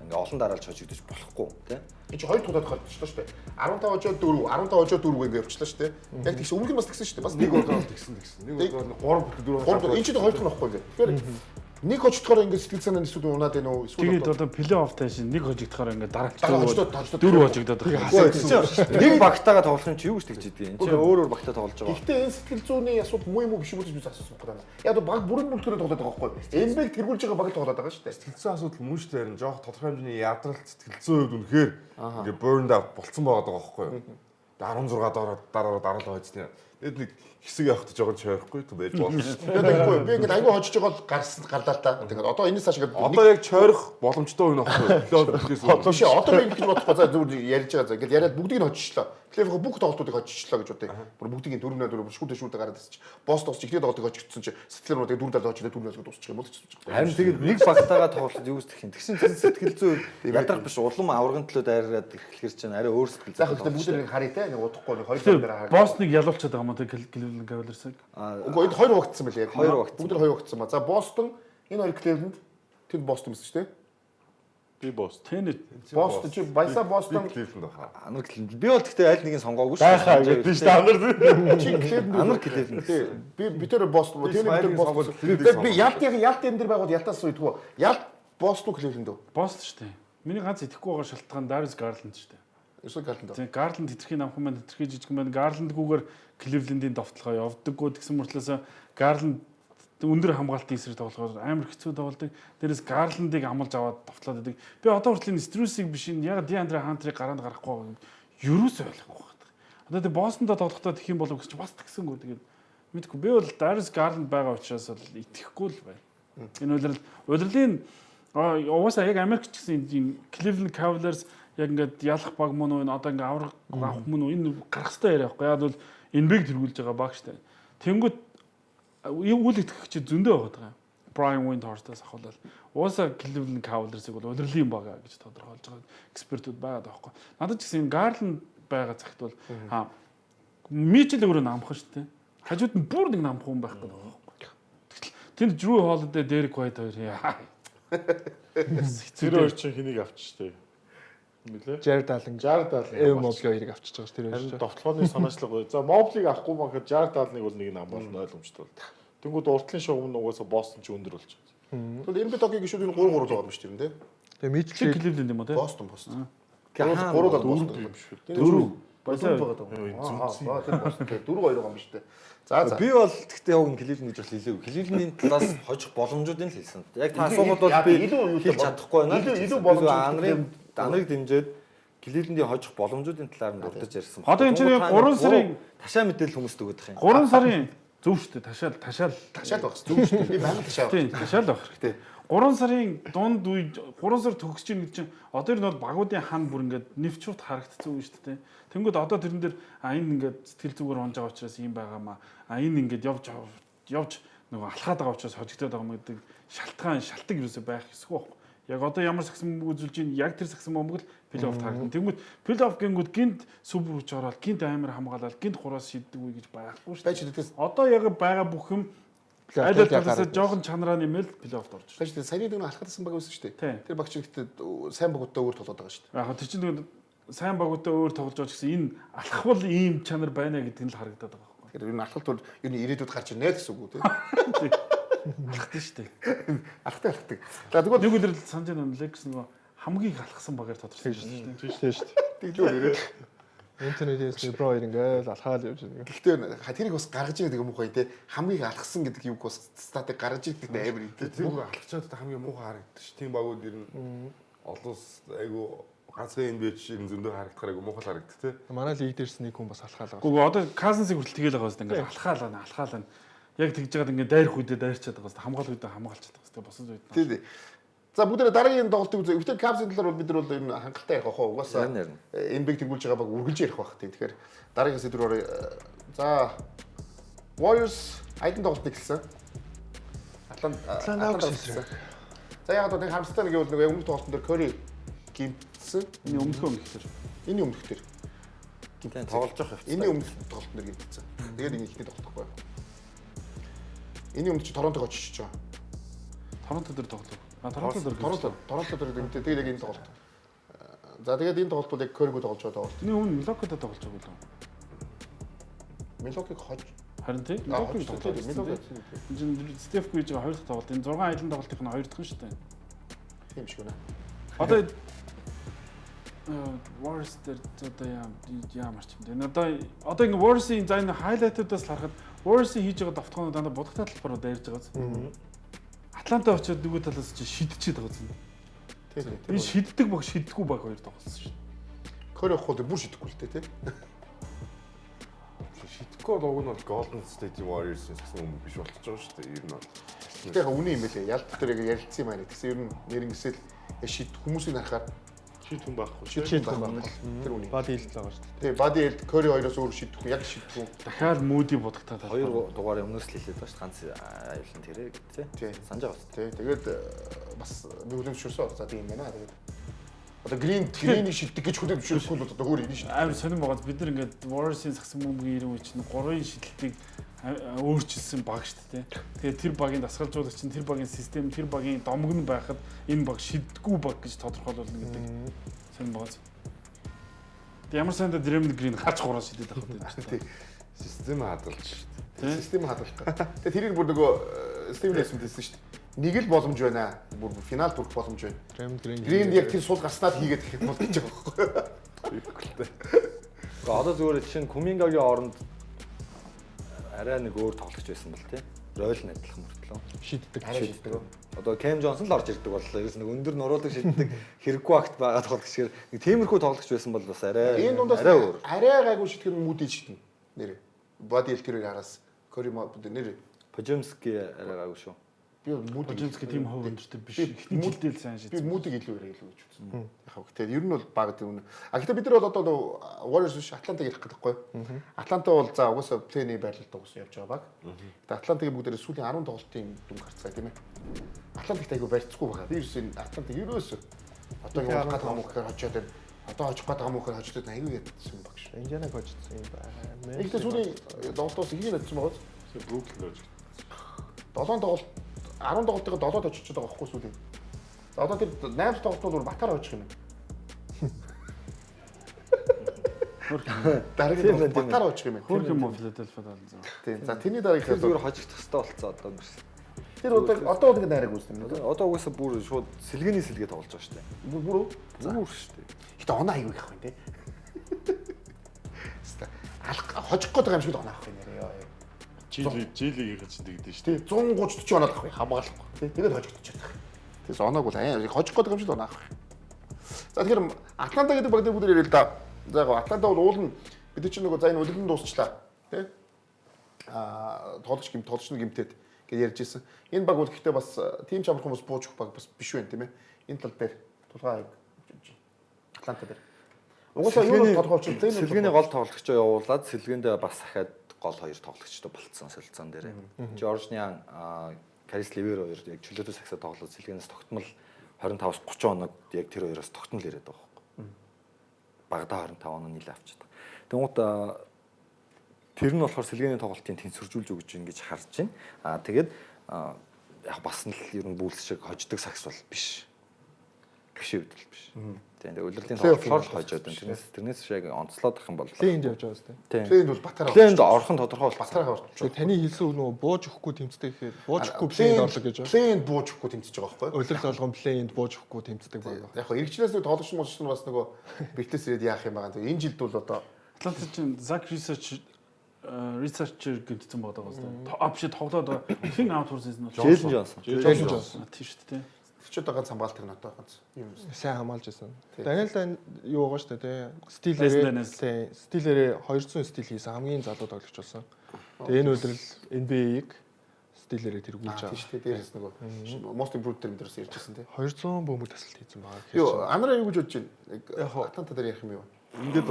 Ингээ олон дараалж хожигдож болохгүй тий. энэ чи хоёр тулаад гарчихлаа шүү дээ. 15-4 ингээ явчихлаа шүү дээ. Яг тэгш өмнөх нь бас тэгсэн шүү дээ. Бас нэг Нэг удаа тэгсэн. Нэг удаа 3-4 энэ ч хоёр дахь нь байхгүй ингээ. Тэгэхээр нэг хожигдохоор ингээ сэтгэл санаа эсвэл унаад байна уу? Тэгээд одоо плей офф тааш нэг хожигдохоор ингээ дараа дараач дөрөв хожигдоод байгаа. Нэг багтаага тоглох юм чи юу гэж тэгж идэв. Энд чи өөр багтаа тоглож байгаа. Гэхдээ энэ сэтгэл зүйний асуудал муу юм уу биш үү гэж би асуусан байна. Яг баг бүрэн бүртгээрээ тоглоод байгаа байхгүй. Эмбэг тэргүүлж байгаа баг тоглоод байгаа шүү дээ. Сэтгэл зүйн асуудал мөн шүү дээ. Харин жоох тодорхой хэмжээний ядралт сэтгэл зүйн хувьд үнэхээр ингээ burned out болцсон байгаа байхгүй юу? 16 дараа дараалал хойцны. Тэгэд нэг хэсэг явахд жоохон чойрохгүй байж болно шүү дээ. Тэгээд айгүй би ингээд айгүй хожиж байгаа гарлаа л та. Тэгээд одоо энэс цааш ингээд Одоо яг чойрох боломжтой байна байхгүй юу? Биш одоо би ингэж бодохгүй за зүгээр ярьж байгаа. За ингээд яриад бүгдийг нь хожичлаа. Плейфоо бүх тоглолтуудыг хожичлаа гэж бодъё. Бүр бүгдийг 4-4 шүүдэ гараад ирчих. Босс тосч ихний тоглолтыг хожигдсон чи сэтгэлээр нөгөө 4-7 хожиж 4-0 дуусчих юм бол ч. Харин тэгээд нэг багтаага тоглоход юу гэх юм. Тэгсэн сэтгэл зүй ядрах биш улам аврагын төлөө дайраад эхлэхэр чинь арай өөр сэтгэл зүй. За ихтэй бүгдийг харъя те. Нэг удахгүй нэг хоёр дээр харъя. Босс нэг ялуулчихад байгаа юм уу Cleveland Cavaliers-ыг. Үгүй энэ хоёр багтсан мөлий яг. Хоёр багтсан. Бүгд хоёр багтсан ба. За Бостон энэ хоёр Cleveland тэнд Бостон байсан шүү дээ. Би бос. Тэнэ Бостон чи баясаа Бостон Cleveland баха. Анар Cleveland. Би бол гэхдээ аль нэгийг сонгоогүй Байхаа гэдэг шүү дээ. Анар. чи Cleveland Анар Cleveland. Би тэр Бостон тэний тэр Бостон. Би ялт энэ дэр байгууд ялтаас үйдгүү. Ялт Бостон Cleveland үү? Босс шүү дээ. Миний ганц итгэхгүй байгаа шалтгаан Darius Garland шүү дээ. Эсвэл Garland. Тийм Garland хэтэрхий намхан байна, хэтэрхий жижигэн байна. Garland-гүйгээр Cleveland-ийн довтлогоо явдаггүй гэсэн мөртлөөс Garland өндөр хамгаалтын эсрэг тоглохоор амар хэцүү тоглодог. Дээрээс Garland-ыг амлаж аваад довтлоод байдаг. Би одоо хүртэл энэ Strus-ийг биш энэ яг DeAndre Hunter-ыг гараанд гарахгүй ерөөсөө ойлгохгүй байна. Одоо тэг Boston-доо тоглохдоо тэх юм болов гэж бас тэгсэнгүү тэгээд мэдгүй. Би бол Darius Garland байгаа учраас бол итгэхгүй л байна. Энэ удирлын угаасаа яг Америк ч гэсэн энэ Cleveland Cavaliers яг ингээд ялах баг мөн үү одоо ингээд аврах авах мөн үү энэ гарах хэрэгтэй яриа байхгүй. Яг бол NBA-г тэргүүлж байгаа баг штэ. Тэнгүүд үйл итгэх чи зөндөө байгаа. Brian Windhorst-аас ахвал угаасаа Cleveland Cavaliers-ыг бол удирлын бага гэж тодорхойлж байгаа экспертүүд байгаа даахгүй. Надад ч гэсэн Garland байгаа цагт бол Mitchell өөрөө намхан штэ. Хажууд нь бүр нэг намхан хүн байх гэдэг байгаа. Тэнд Drew Holiday, Derek White хоёр яа. Тэр хоёр чинь хэнийг авчих штэ. Мэлээ. Jared Allen Mobley хоёрыг авчиж байгаа ш тэр хоёр. Харин довтлооны санаачлага. За Mobley-г авахгүй махад Jared Allen-ыг бол нэг ам болно ойлгомжтой. Тэнгүүд уртлын шугам нь угаасаа Boston ч өндөр болж байгаа. Тэгвэл Embiid тогийн гişүүд энэ 3-3 байгаа юм шүү дээ. Тэгээ Mitchell Cleveland юм уу те? Бостон. 3 Бостон юм биш үү? 4 Баясаа байгаа даа. Тэр Бостон 4-2 байгаа юм шүү дээ. За Би бол тэгтээ яг Cleveland гэж бол хэлээгүй. Cleveland-ийн талаас хожих боломжуудыг л хэлсэн. Яг та асуумад бол би хэлж чадахгүй байна. Илүү боломжтой. Анарыг дэмжиж Cleveland-ийн хожих боломжуудын талаар нь дурдж ярьсан. Одоо энэ чинь 3 сарын ташаа мэдээлэл хүмүүст өгөх юм. 3 сарын зөв шүү дээ. Ташаал байх зүг шүү дээ. Би банк ташаа. Тийм, ташаал байх хэрэгтэй. 3 сарын дунд үед 3 сар төгсөж чинь гэж чинь одоо энэ бол багуудын хан бүр ингээд нэвчүүт харагдсан үү шүү дээ. Тэнгүүд одоо тэрэн дээр энэ ингээд сэтгэл зүгээр унж байгаа учраас ийм байгаамаа. Энэ ингээд явж нөгөө алхаад байгаа учраас хожигдоод байгаа юм гэдэг шалтгаан юусоо байх эсгүй байхгүй. Яг одоо ямар сагсан үзүүлж ийн яг тэр сагсан бомбог л плей-офф харагдана. Тэнгүүд плей-офф гингүүд гинт супер хүч ороод гинт амар хамгаалаад гинт хураас шийддэг үе гэж байхгүй шүү дээ. Одоо яг байгаа бүх юм аль талаас жоохон чанараа нэмэл плей-оффд орж байна. Тэгэхээр саяны нэг алхахсан баг байсан шүү дээ. Тэр багч ихтэй сайн багуудтай өөр тоглоод байгаа шүү дээ. Яг тэр чинь сайн багуудтай өөр тоглож байгаа гэсэн энэ алхвал ийм чанар байна гэдэг нь л харагдаад байгаа байхгүй. Тэгэхээр энэ алхалт бол ер нь ирээдүйд гарч ирнэ гэсэн үг үү те. Алхдаг шүү дээ. Алхдаг. За тэгвэл нэг үлрэл санаж байна Лекс нөгөө хамгийн их алхсан багаар тодорхой шүү дээ. Тийм шүү дээ. тэгжүү ирээд интернетээс бро хоёр ингээл алхаад явж байгаа. гэхдээ тэрийг бас гаргаж ирэх юм уу те. Хамгийн алхсан гэдэг юг бас статыг гаргаж ирэх гэдэг амар юм те. Тэр алхачаад хамгийн муухай харагддаг ш. Тийм багууд ер нь олон айгу ганцхан энэ бич ер нь зөндөө харагдахаар айгу муухай харагддаг те. Манай лиг дээрс нэг хүн бас алхаалаа. Гэхдээ одоо Казансыг хүртэл тэгэл байгаа юм ингээд алхаалаа. Яг тэгж жагаад ингээд дайрах үедээ дайрчаад байгаа. Хамгаалах үедээ хамгаалчихад байгаа. Тэгээ босод үед. Тийм. За бүгдээ дараагийн тоглолтыг үзье. Өвтө Cavs-ийн талаар бол бид нар бол энэ хангалттай явах хаа. Угаасаа NBA-г тэргүүлж байгаа баг үргэлж ярих байх тийм. Тэгэхээр дараагийн сэдвээр за Warriors айдан тоглолт эхэлсэн. Атланта эхэлсэн. За яг одоо нэг хамстай нэг бол нэг өмнөх тоглолтын дээр Curry гимт гимтсэн. Энэ өмнөхөө гэхээр Энэ өмнөх төр тоглож явах явц. энэ өмнөх тоглолт нэр гимтсэн. Тэгээд ингэ ихний тоглохгүй. Энэ өмнө чи Торонтог очиж байгаа. Торонто дээр тоглов. Торонто дээр гимтээ. Тэгээд яг энэ тоглолт. За тэгээд энэ тоглолтууд яг Curry-г тоглож байгаа тоглолт. Тэрний өмнө Milwaukee-д тоглож байгаа юм. Milwaukee-г хож. Харин тийм. Milwaukee тоглож байгаа. Энэ Steph Curry-г хоёр дахь тоглолт. Энэ 6 айлын тоглолтын нь хоёр дахь нь шүү дээ. Тийм шиг байна. Одоо Warriors дээр одоо ямар ч юм. Одоо ингэ Warriors-ийн за энэ хайлайтуудаас харахад Warriors-ийн хийж байгаа давтгаанууд дандаа будагтай талбараар дайрж байгаа. Атланта очиод нөгөө талаас чи шидчихэд байгаа юм. Тийм. Энэ шиддэг баг шиддэггүй баг хоёр тоглосон шүү. Curry явахгүй бүр шидэхгүй л дээ тий. Шитгэхгүй лог нь бол Golden State Warriors-ийн гэсэн юм биш болчихж байгаа шүү дээ. Ер нь бол. Гэтэ яг үнэн юм байлээ. Ялт дээр яг ярилцсан юм аа. Тэгсэн ер нь нэрнгэсэл шид хүмүүсийг харахаар Шийд хүн байхгүй. Шийдэх юм байна. тэр үнэн. Бад хийлэл байгаа шүү дээ. Тэгээ Body Hield Curry хоёроос өөр шидэхгүй яг шидэхгүй. Дахиад Moody будагтай талбар. Хоёр дугаар өмнөөс л хэлээд байгаа шүү. Ганц аюулын тэрэг тий. Санаж байгаа шүү. Тий. Тэгээд бас би хүлэмжшүүлсэн. За тийм байна. Тэгээд одоо Green-ийг шиддэг гэж хүлэмжшүүлэхгүй л одоо өөр юм шүү. Амар сонирн байгаа. Бид нар ингээд Warriors-ийн сагсан бөмбөгийн ирэн үе чинь 3-ын шидэлтийг өөрчилсөн баг шүү дээ. Тэгээд тэр багийн дасгалжуулагч нь тэр багийн систем, тэр багийн домог нь байхад энэ баг шиддэггүй баг гэж тодорхойлуулна гэдэг сонирн байгаа. Ямар сандаа Draymond Green гарч гураа шидэд авах гэдэг. Тий. Систем хадгалж шүү дээ. Систем хадгалах. Тэгээд тэрийг бүр нөгөө Steven Adams хэлсэн шүү дээ. Нэг л боломж байна. Бүр финал хүрэх боломж байна. Draymond Green яг тэр сул гарснаа хийгээд гэхэд бол гэж байгаа байхгүй. Одоо зүгээр чинь Кумингагийн оронд арай нэг өөр тоглогч байсан бол тий. Ройл адилхан мөртлөө. шийддэг. Одоо Cam Johnson л орж ирдэг боллоо. Ерөөс нэг өндөр нуруудаг шийддэг хэрэггүй акт байгаа тоглогчээр нэг тиймэрхүү тоглогч байсан бол бас арай Энэ дундаас арай өөр. арай гайгүй шитгэр Moody шиднэ. Нэр. Body Hield тэрийг араас Curry нэр. Pajamski арай гайгүй шүү. Би Moody Жинск тийм хов өндөртэй биш. Би Эхний жилдээ л сайн би шийдсэн. Moody-г илүү ярих гэж үзсэн. Яг гэхдээ ер нь бол баг тийм үнэ. А гэхдээ бид нар бол одоо Warriors биш Атлантаг ярих гэдэг байхгүй. Атланта бол за угаасаа плей-ний байрлалд угаасаа явж байгаа баг. Тэгээд Атлантагийн бүгдээрээ сүүлийн 10 тоглолтын дүн гарцгаа тийм ээ. Атлантагт айгүй барьцгүй байгаа. Би ерөөсөө Атлантаг ерөөсөө одоогийн болох гэдэг юм уу гэхээр хожоод байна. Одоо хожих гэдэг юм уу гэхээр хожоод айгүй ядсан баг шүү. Индианаг хожсон юм байна. Ихтэй сүүлийн тоглолтоос ихийг ядсан байгаа. Бруклин гэж. 7 тоглолт 10 тоглолтыг 7-д очиж байгаа байхгүй сүүлийн. За одоо тэр 8 тоглолтууд батар очих юм байна. Дараагийн батар очих юм байна. Хөрх юм уу Philadelphia даална. Тийм. За тэрний дараагийн Тэр зүгээр хожигдох хэрэгтэй болцсон одоо өнгөрсөн. тэр одоо ингэ найраг үүснэ. Одоо угаасаа бүр шууд сэлгээний сэлгээ тоглож байгаа шүү дээ. Бүр Бүр шүү дээ. Гэтэ оноо аягүй их байна те. Хожих гээд байгаа юм шиг л оноо авах юм яа. Жилиг гэж тэгдэж шүү. Тий 130 40 оноо авах хамгаалахгүй. Тий тэгээд хожигдчиход байгаа. Тэгээс оноог бол хожих гээд байгаа юм шиг оноо авах. За тэгэхээр Атланта гэдэг баг дээр бүгд ярил л да. За яг Атланта бол уул нь бид чинь нөгөө за энэ өдөрлөн дуусчлаа. Тий тоглож нь гимтээд гэж ярьж ирсэн. Энэ баг бол гэхдээ бас тим ч амархан бас бууж өгөх баг бас биш байна тийм ээ. Энэ тал дээр тулгаа Атланта дээр. Угсаа юу нь тодорхойлж байна. Сэлгээний гол тоглогчоо явуулаад сэлгээндээ бас дахиад гол хоёр тоглогчтой болцсон солилцоон дээр. Жорж Нян, Карис Левер хоёр яг чөлөөтэй сагсаа тоглоод сэлгээнээс тогтмол 25-аас 30 оног яг тэр хоёроос тогтмол ирээд байгаа байхгүй. Багада 25 оноо нийлээ авчиад. Тэнгуут тэр нь болохоор сэлгээний тоглолтын тэнцвэржүүлж өгч гин гэж харж байна. Тэгээд яг бас нь л ер нь бүүлс шиг хождог сагс бол биш. Гişээ үдэл биш. Тэгээд удирдлын тоглолтоор л хожоод байна. Тэрнээс шиг онцлоод ах юм бол Плейнд явж байгаа зү. тийм. Плейнд бол батараа. Плейнд орхон тодорхой бол батараа орж. Тэгээд таны хэлсэн үг нөгөө бууж өгөхгүй тэмцдэг гэхээр бууж өгөхгүй плейнд орлоо гэж байна. Плейнд бууж өгөхгүй тэмцэж байгаа байхгүй юу? Улирал болгон плейнд бууж өгөхгүй тэмцдэг байна. Яг хоо иргэжлээс нэг тоглогч нь бас нөгөө бэлтээс ирээд яах юм байгаа. Энэ жилд бол одоо Атланта чинь Zach researcher гэдсэн байгаа даа. Апшид тоглоод байгаа. Хин аут хүрсэн нь Джейлен Джонсон. Джейлен Джонсон. Тийм шүү дээ. ч одоо ганц хамгаалт нь одоо ганц юм. Сайн хамгаалж байсан. Даниэл Дайн юу байгаа шүү дээ, тий. Стилэрээ 200 стил хийсэн хамгийн залуу тоглогч болсон. Тэгээ энэ өдрөл NBA-г стилэрээ тэргүүлж байгаа. Тийм шүү дээ. Дээрээс нөгөө most improved тэр мэдэрс ярьжсэн тий. 200 бөмбөг тасалт хийсэн байгаа. Юу, анараа юу гэж бодож байна? Атланта дээр ярих юм юу? Ингээд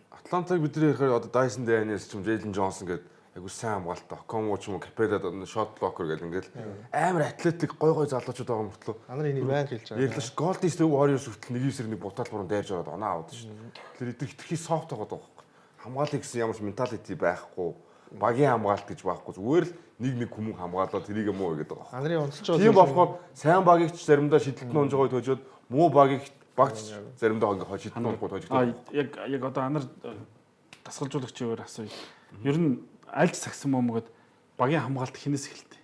Атлантаг бидний ярихаар одоо Dyson Daniels ч юм Jalen Johnson гэдэг айгуу сайн хамгаалалттай. Комо ч юм уу Капеда шот блокер гэл ингээл амар атлетик гой залуучууд байгаа мөртлөө. Анар энийг баян хэлж байгаа. Ярьлаа ш Golden State Warriors хүртэл 1-9-ээр нэг бутаал бүрэн дайрж ороод оноо аваад ш. Тэгэхээр эдгээр хитрхи софт байгаа даа. Хамгаалах гэсэн ямар ч менталити байхгүй. Багийн хамгаалт гэж байхгүй. Зүгээр л нэг хүмүүс хамгаалаад тэрийг муу гэдэг байгаа. Анарын онцолж байгаа. Тийм болохоор сайн багийг ч заримдаа шидэлтэн унж байгааг төжөөд муу багийг багч заримдаа ингээ шидэлтэн унахгүй тожигдсон. Яг одоо анар дасгалжуулагчээр асууя. Ер нь аль сагсан момгод багийн хамгаалт хинээс эхэлтээ?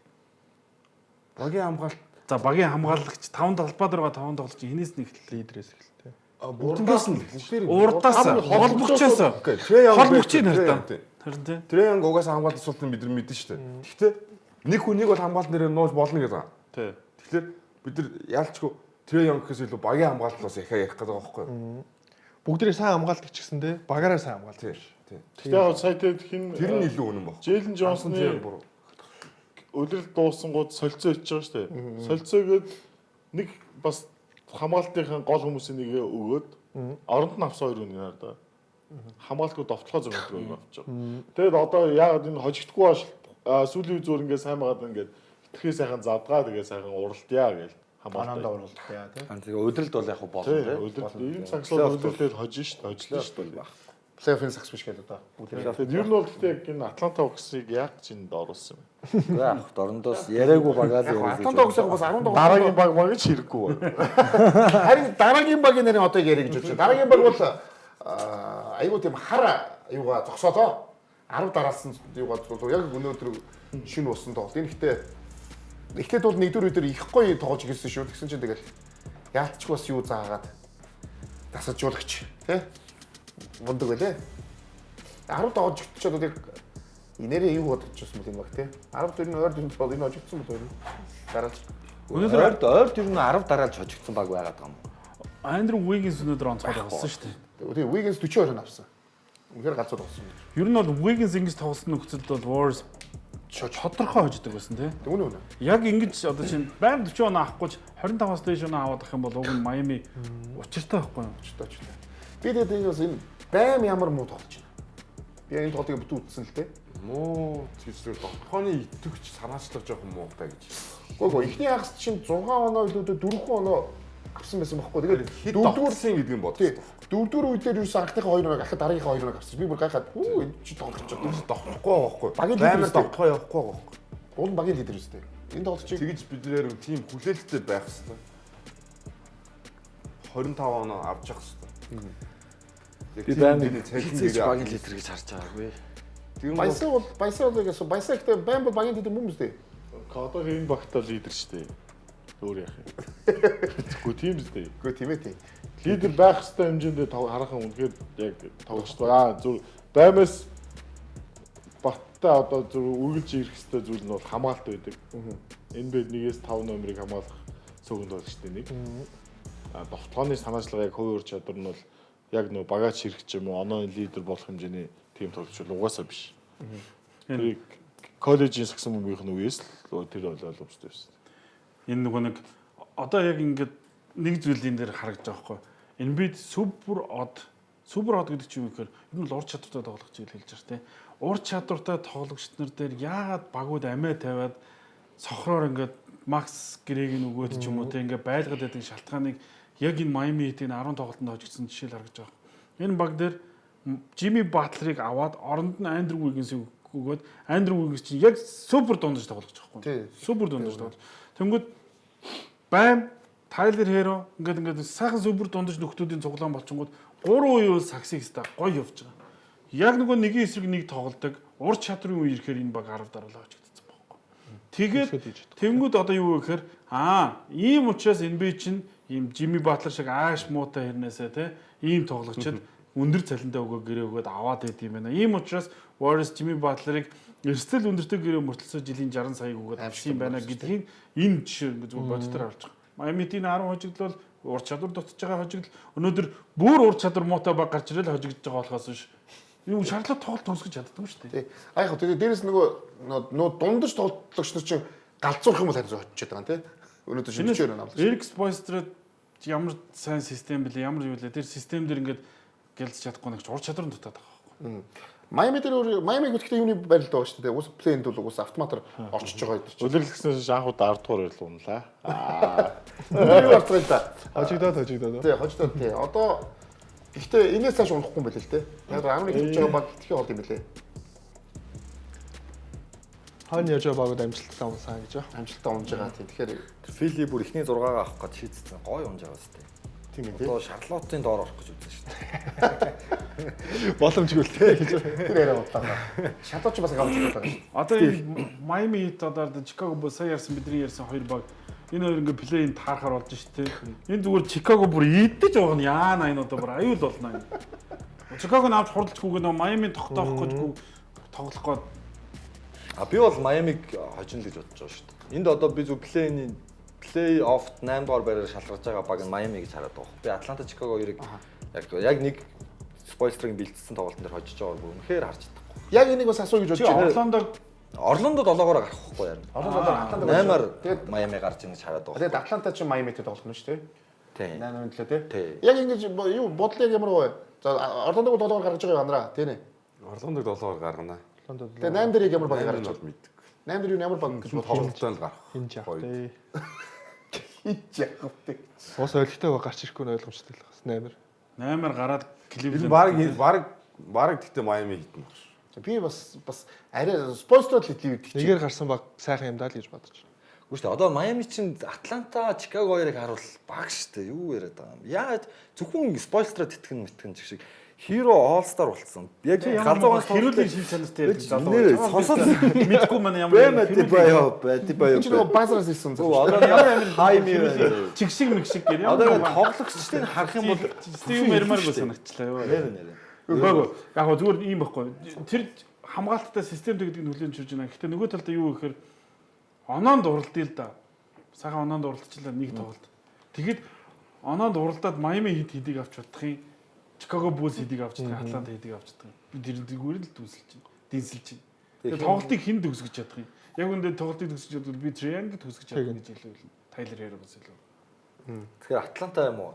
Багийн хамгаалт За багийн хамгаалагч 5 талбай дээр байгаа 5 тоглогч хинээс нэг эхэлтээ? Лидерээс эхэлтэй. Бүгдээс нь урдаас холбогчоос холбогчийн харьтаа. Харин тий. Трейнг угаасаа хамгаалт асуултыг бид нар мэднэ шүү дээ. Гэхдээ нэг хүнийг бол хамгаалт нэрээр нууж болно гэдэг. Тий. Тэгэхээр бид нар яалчгүй Трейн гэхээс илүү багийн хамгаалтлаас их ярих гэдэг байгаа байхгүй юу? Бүгдээ сайн хамгаалдаг ч гэсэн те багаараа сайн хамгаалдаг. Тийм. Гэтэ яг сая тэр хин Тэр нь илүү үнэн баг. Джейлен Джонсны өдрөл дуусангууд солилцоо ичж байгаа шүү дээ. Солилцоогод нэг бас хамгаалтын гол хүмүүсийн нэг өгөөд оронд нь авсан 2 үнэ наар да. Хамгаалтгүй довтлохоо зөв өгдөг авч байгаа. Тэгэд одоо яг энэ хожигдгүй сүүлийн зүгээр ингээд сайн байгаад ингээд итгэхээ сайхан задгаа тэгээ сайхан уралдъя гэж хамгаалалтаа уралдъя тий. Тэгээ өдрөлд бол яг болно тий. Өдрөлд энэ цагсууд өдрөлдөө хожиж шүү дээ. Хожлоо шүү дээ. Плей-оффын сагс биш гэдэг одоо. Тэгээд ер нь бол гэхдээ яг энэ Атланта Хоксыг яг чинд оруулсан юм. Яг дорндоос яриаггүй багаад Атланта Хоксыг бас 10 Дараагийн баг гэж хэрэггүй баг. Харин дараагийн багийн нэрийн одоо ярих гэж бодчих. Дараагийн баг бол айгуу тийм хар юугаа зогсоолоо. 10 дараалс нь юугаа яг өнөөдөр шинэ усан тоглолт. Энэ ихтэй бол нэгдүгээр үедэр их гоё тоглож ирсэн шүү. Тэгсэн чинь тэгэл яалтч бас юу заагаад дасалжуулагч тий мундаг байлээ. 10 тоглож өгч одоо тэг инээрээ юу бодож байсан бол энэ баг тий 10 дөрөв ойр дөрөв бол энэ хожигдсан бол байна. Дараалж Өнөөдөр ойр тэр нь 10 дараалж хожигдсан баг байгаад байгаа юм. Андрю Уиггинс өнөөдөр онцгой болсон шүү дээ. Тэгээ Wiggins 42 авсан. Үнэхээр галзуу болсон. Ер нь бол Wiggins ингэж тоглосон нөхцөлд бол Warriors тодорхой хождог байсан тий. Үнэ үнэ. Яг ингэж одоо чинь байнга 40 оноо авахгүйч 25-аас дээш оноо аваад ах юм бол уг нь Miami учиртай байхгүй юу? Учиртай. Би тэгээд энэ байм ямар муу тоглож байна. Би энэ тоглолтыг бүтэн үзсэн л дээ. Муу зүйлсээр тогтхооны итгэвч санаачлах жоох муутай гэж. Гөө ихний хагас чинь 6 оноо илүү 4 оноо авсан байсан байхгүй. Тэгээд Хэд дөрөвдүрсэн гэдэг юм бодсон. дөрөвдүр үедээ юусэн анхныхаа 2 оноо ахад дараагийнхаа 2 оноо авсан. Би бүр гайхаад энэ чи тоглож байгаа. Довхгүй байгаа байхгүй. Багийн Баймар лидер довхгүй явахгүй байгаа байхгүй. Уул нь багийн лидер үстэй. Энэ тоглолтыг Тэгэж биднээр тийм хүлээлттэй байх хэрэгтэй. 25 оноо авч явах хэрэгтэй. Би баймыг цэлцэж багийн лидер гэж харж байгаагүй. Тийм Баясаа бол гэсэн Баясаа гэхдээ байм бол багийн лидер мөн үстэй. Одоо энэ багтаа лидер шүү дээ. Өөр яах юм. Тэгвэл тийм шүү дээ. Үгүй тийм ээ тийм. Лидер байх хэвээр хэмжээндээ харахын үнэхээр яг тоглож байгаа. Зүр баймаас баттай одоо зүр үргэлж ирэх хэвээр зүйл нь бол хамгаалт байдаг. Энэ бид 1-5 номерыг хамгаалах цогт бол шүү дээ нэг. Довтлооны санаачлагыг хувийн ур чадвар нь бол яг нөө багаж хэрэг ч юм уу оноо лидер болох хэмжээний тим тоглож бол угаасаа биш. Тэр коллежийн сагсан мөнгөийнх нь үеэс л тэр бол ойлгомжтой байсан. Энэ нөгөө нэг одоо яг ингээд нэг зүйлийн дээр харагдаж байгаа хгүй. Embiid супер од гэдэг чинь юу гэхээр ер нь л ур чадвартай тоглогч гэж хэлж байгаа тийм. Ур чадвартай тоглогчид нар дээр яагаад багууд амиа тавиад сохроор ингээд Макс Грэг нь өгөөд ч юм уу тийм ингээд байлгаад байдаг шалтгааныг яг энэ Miami Heat-ийн 10 тоглолтод хожигдсан жишээл харагдаж байгаа. Энэ баг дээр Jimmy Butler-ыг аваад оронд нь Andrew Wiggins-ийг өгөөд Andrew Wiggins чинь яг супер дундаж тоглож байгаа байхгүй. Супер дундаж тоглож. Тэнгүүд байм Tyler Hero ингээд сайхан супер дундаж нөхдүүдийн цуглаан болчингууд 3 үеийн саксыг ста гоё явж байгаа. Яг нөгөө нэг эсрэг нэг тоглолдог ур чадрын үе ирэхээр энэ баг 10 дараалал хожигдсон байхгүй. Тэгээд тэнгүүд одоо юу гэхээр ийм учраас NBA чинь ийм Jimmy Butler шиг ааш муутай хэрнээсээ те ийм тоглогчид өндөр цалинтай өгөө гэрээ өгөөд аваад байд юм байна. Ийм учраас Warriors Jimmy Butler-ыг эрсдэл өндөртэй гэрээ мөртлөөсөө жилийн 60 саяг өгөөд авсан юм байна гэдгийг энэ жишээ ингэ зүгээр бодтоор авч байгаа. Miami-ийн 10 хожигдлол ур чадвар дутж байгаа хожигдол өнөөдөр бүр ур чадвар муутай баг гарч ирэл хожигдж байгаа болохоос биш. Юу шаардлага тоглолт төгсгөж чаддаггүй шүү дээ. Яг хөө тэгээд дээрэс нөгөө дундаж тоглогч нар чинь галзуурах юм бол харин очиод байгаа тийм. Өнөөдөр шинжээр намлаа. Eric Spoelstra ямар сайн систем бэлээ ямар юу лээ. Тэр систем дээр ингээд гэлж чадахгүй нэг ур чадвар дутаад байгаа байхгүй. Майами дээр Майамиг гэхдээ юуны барилд байгаа шүү дээ. Уус плейнд бол уус автоматар орчиж байгаа гэдэг чинь. Удирдлагчнаас анх удаа 10 дугаар байлгүй юм лаа. Юу болцгоо л да. Хожигдоод. Тий, хождоо тий. Одоо гэхдээ энэс цааш унахгүй юм байл л те. Яг 11 хийж байгаа баг итгэхийн бол юм билээ. Хань яж багууд амжилттай унсаа гэж байна. Амжилттай унж байгаа тий. Тэгэхээр Фили бүр ихний 6-гаа авах гэж шийдсэн. Гой унж байгаа сте. тийм ээ тий. Одоо Шарлоттын доор орох гэж үзсэн шүү дээ. Боломжгүй л те гэж. Тэр яриа бодлоо. Шатууч бас авч байгаа шүү. Одоо энэ Miami Heat одоо Chicago Bulls сая ярьсан бидний ярьсан хоёр баг энэ хоёр ингээ плей-ин таарахаар болж шүү дээ. Энэ зүгээр Chicago бүр идэж байгаа нь яана энэ одоо бүр аюул болно энэ. Chicago-г авч хуралцгүй нөө Miami тогтоох гэжгүй тоглох гээд Би бол Майамиг хожино л гэж бодож байгаа шүү дээ. Энд одоо би зөв плей офф 8 дугаар байраар шалгарч байгаа баг нь Майами гэж хараад байгаа. Би Атланта Чикаго хоёрыг яг нэг спойлстрын бэлдсэн тоглолтын дээр хожиж байгааг бүр үнэхээр харж чадахгүй. Яг энийг бас асуу гэж бодож байна. Орлондо 7-оор гарах байхгүй яа. Орлондо Атланта 8-аар Майами гарч ирнэ гэж хараад байгаа. Тэгээд Атланта ч Майамитэй тоглох нь шүү дээ. Тийм. 8 төлөө тий. Тий. Яг ингэж юу бодол яг ямар вэ? За Орлондог 7-оор гаргаж байгаа юм анараа тий нэ. Орлондог 7-оор гаргана. Тэгээд 8 дээр яг ямар баг гаргаж бол байгаа. мэддэг. 8 дээр юу ямар баг гэж бодож Тоглолтоо л гарах. Хин жах те. хийж яах вэ? Ус ойлгохтой ба гарч ирэхгүй нь ойлгомжтой л бас 8-аар. 8-аар гараад Энэ Cleveland баг гэхдээ Майами хитэн баг шүү. Би бас арай спонсорд л хэлээ. Нэгээр гарсан баг сайхан юм даа л гэж бодож байна. Үгүй шүү дээ. Одоо Майами чинь Атланта, Чикаго хоёрыг харуул баг шүү дээ. Юу яриад байгаа юм. Яаж зөвхөн спойлстрад итгэн шиг Hero All Star болцсон. Яг галзуугаас хэрүүлийн шин чанартай ярьж нэр сонсоод мэдгүй маань ямар Баё. Чи нөгөө базараас ирсэн зөв. Одоо ямар хайми чигшиг мэгшиг гэдэг одоо ямар тоглогчдыг харах юм бол Стив Мермаргүй санагчлаа юу. Үгүй яг гоо зүгээр ийм байхгүй. Тэр хамгаалттай системтэй гэдэг нь хүлээн чирж байна. Гэхдээ нөгөө талдаа юу гэхээр оноонд уралдъя л да. Сайхан оноонд уралдчихлаа нэг тоглолт. Тэгэд оноонд уралдаад Miami Heat хэдийг авч чадах юм. Chicago Bulls хэдийг авч чадах, Atlanta хэдийг авч чадах юм. Би тэрзүгээр л дүүсэлж байна. Дэнсэлж байна. Тэгээд тоглолтыг хэн төгсгөж чадах юм. Яг үндэ тоглолтыг төгсгөж чадвал би Triangle төгсгөж чадах гэж хэлээ. Тайлер Hero бас илүү. тэгэхээр Атланта юм уу?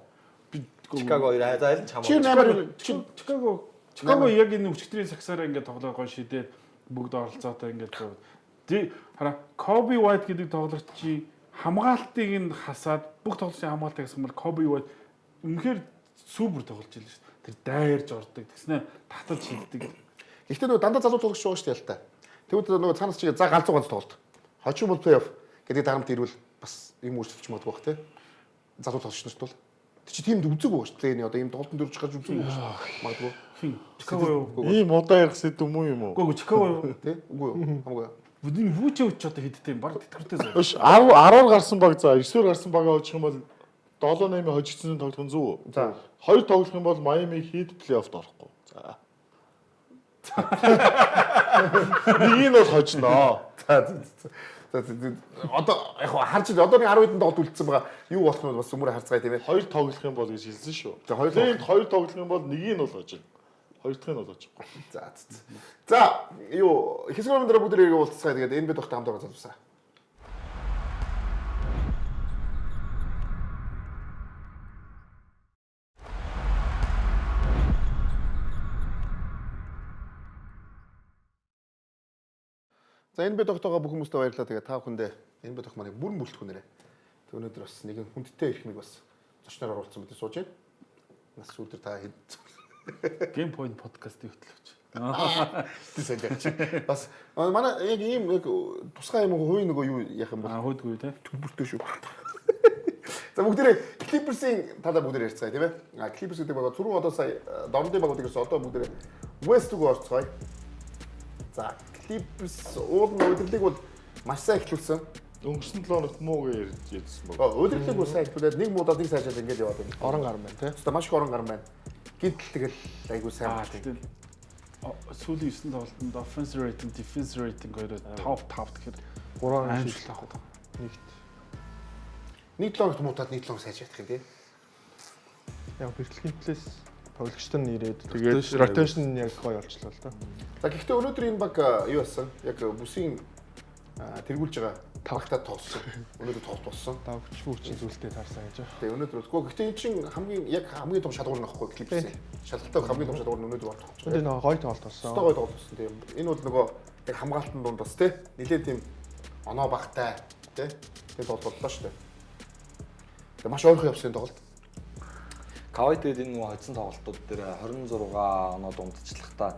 Би Чикаго хоёр аль ч Чи хамаагүй. Chicago яг энэ өчигдрийн сагсаараа ингээд тоглоо гоо шидээд бүгд оролцоотой ингээд хараа Kobe White гэдэг тоглогчийн хамгаалтыг нь хасаад бүх тоглолтын хамгаалтыг хасах юм бол Kobe White үнэхээр супер тоглож байлаа шүү дээ. Тэр дайрж ордог. Тэгснэ таталж шилдэг. Гэхдээ нөгөө дандаа залуу тоглогч байгаа шүү дээ л та. Тэгвэл нөгөө цаанаас чигээ за галзуу ганц тоглолт. Хожим бол плей-офф гэдэг дарамт ирвэл бас юм өөрчлөж магадгүй бах те. Залуу тоглогч нарт бол тэр чи тийм үзэг байгаа шүү дээ. Плей-ний одоо ийм тоглолтын дөрвж гарч үзэг байгаа шүү. Магадгүй. Хин Chicago юу? Ийм удаа ярих сэдв юм юм уу? Үгүй Chicago юу? Тэ? Үгүй юу? Хамаагүй. Бидний вүүчээ өч одоо хэдтэй юм баг тэтгэвртэй зав. Өш 10-аар гарсан баг за 9-оор гарсан багаа очих юм бол 7-8 хожигдсон тоглох нь зөв үү? За. Хоёр тоглох юм бол Miami Heat плей-оффт орохгүй. За. Нэг нь бол хожноо. Одоо яг харж одооний 10 хэдэн тоглолт үлдсэн байгаа. Юу болох нь бас өмөрө харцгаая тийм ээ. Хоёр тоглох юм бол гэж хэлсэн шүү. За, хоёр Тэгээд хоёр тоглох юм бол нэг нь бол хожно. Хоёр дахь нь бол хожихгүй. За юу хэсгэрэн дээр бүгд уулзцгаая. Тэгээд энэ бид багтаа хамт байгаа залуусаа. За энэ бид тогтоогоо бүх хүмүүстээ баярлалаа. Тэгээд та бүхэндээ энэ бид тох маань бүрэн бүлтгэхүнээрээ. Тэг өнөөдөр бас нэгэн хүндтэй ирэх нэг бас зочноор оруулсан мэт сууж байна. Нас сүүлдэр та Game Point подкастын хөтлөгч. тийм сайн. Бас манай яг ийм яг тусгай юм уу нөгөө юу яах юм бол Хөөдгүй те. бүртөө шүү. За бүгдээ Clippers-ийн талаар бүгдээ ярьцгаая тийм ээ. Clippers гэдэг байгаа түрүү одоо сая Дорнодын багуудыг ирсэн одоо бүгдээ West-г орцгоё. За Clippers уулын удирлыг бол маш сайн эхлүүлсэн. Өнгөрсөн 7 хоногт муу гэж ярьжсэн баг. Удирлыг бол сайн эхлүүлээд нэг муудаад нэг сайжаад ингэж яваад байна. Орон гар байна те. Тэстэ маш их орон гар байна. Гинтэл тэгэл айгуу сайн байна. Тэгэл сүүлийн 9 тоглолтод offensive rating, defensive rating хоёроо top тэгэхээр 3 аимшигт авах гэдэг. Нэгт. Нэг 7 хоногт муудаад нэг 7 хоног сайж ядах юм тий. Яг бэрхлэгийн плейс тоглогчтой нь ирээд Тэгээд rotation яг гоё болчлоо л доо. За гэхдээ өнөөдөр энэ баг юу болсон? Яг бүсийн тэргүүлж байгаа тавхтаа тооссон. Өнөөдөр тоос болсон. Давч хүчин зүйлтэй таарсан гэж. Тэгээ өнөөдөр үгүй гэхдээ эн чинь хамгийн том шалгуур нөхгүй клипс. Шалгалтаа хамгийн том шалгуур нь өнөөдөр болчих. Өнөөдөр нэг гоё тоолт болсон. Гой тоглолт болсон тийм. Энэ бол нөгөө яг хамгаалтын дунд бас тий. Нилээ тийм оноо багтай тий. Тэгээ тоглолт боллоо шүү дээ. Тэгээ маш ойрхон явсан тоглолт. Кавайтэд энэ нөгөө хоцсон тоглолтууд дээр 26 оноо дундчлахдаа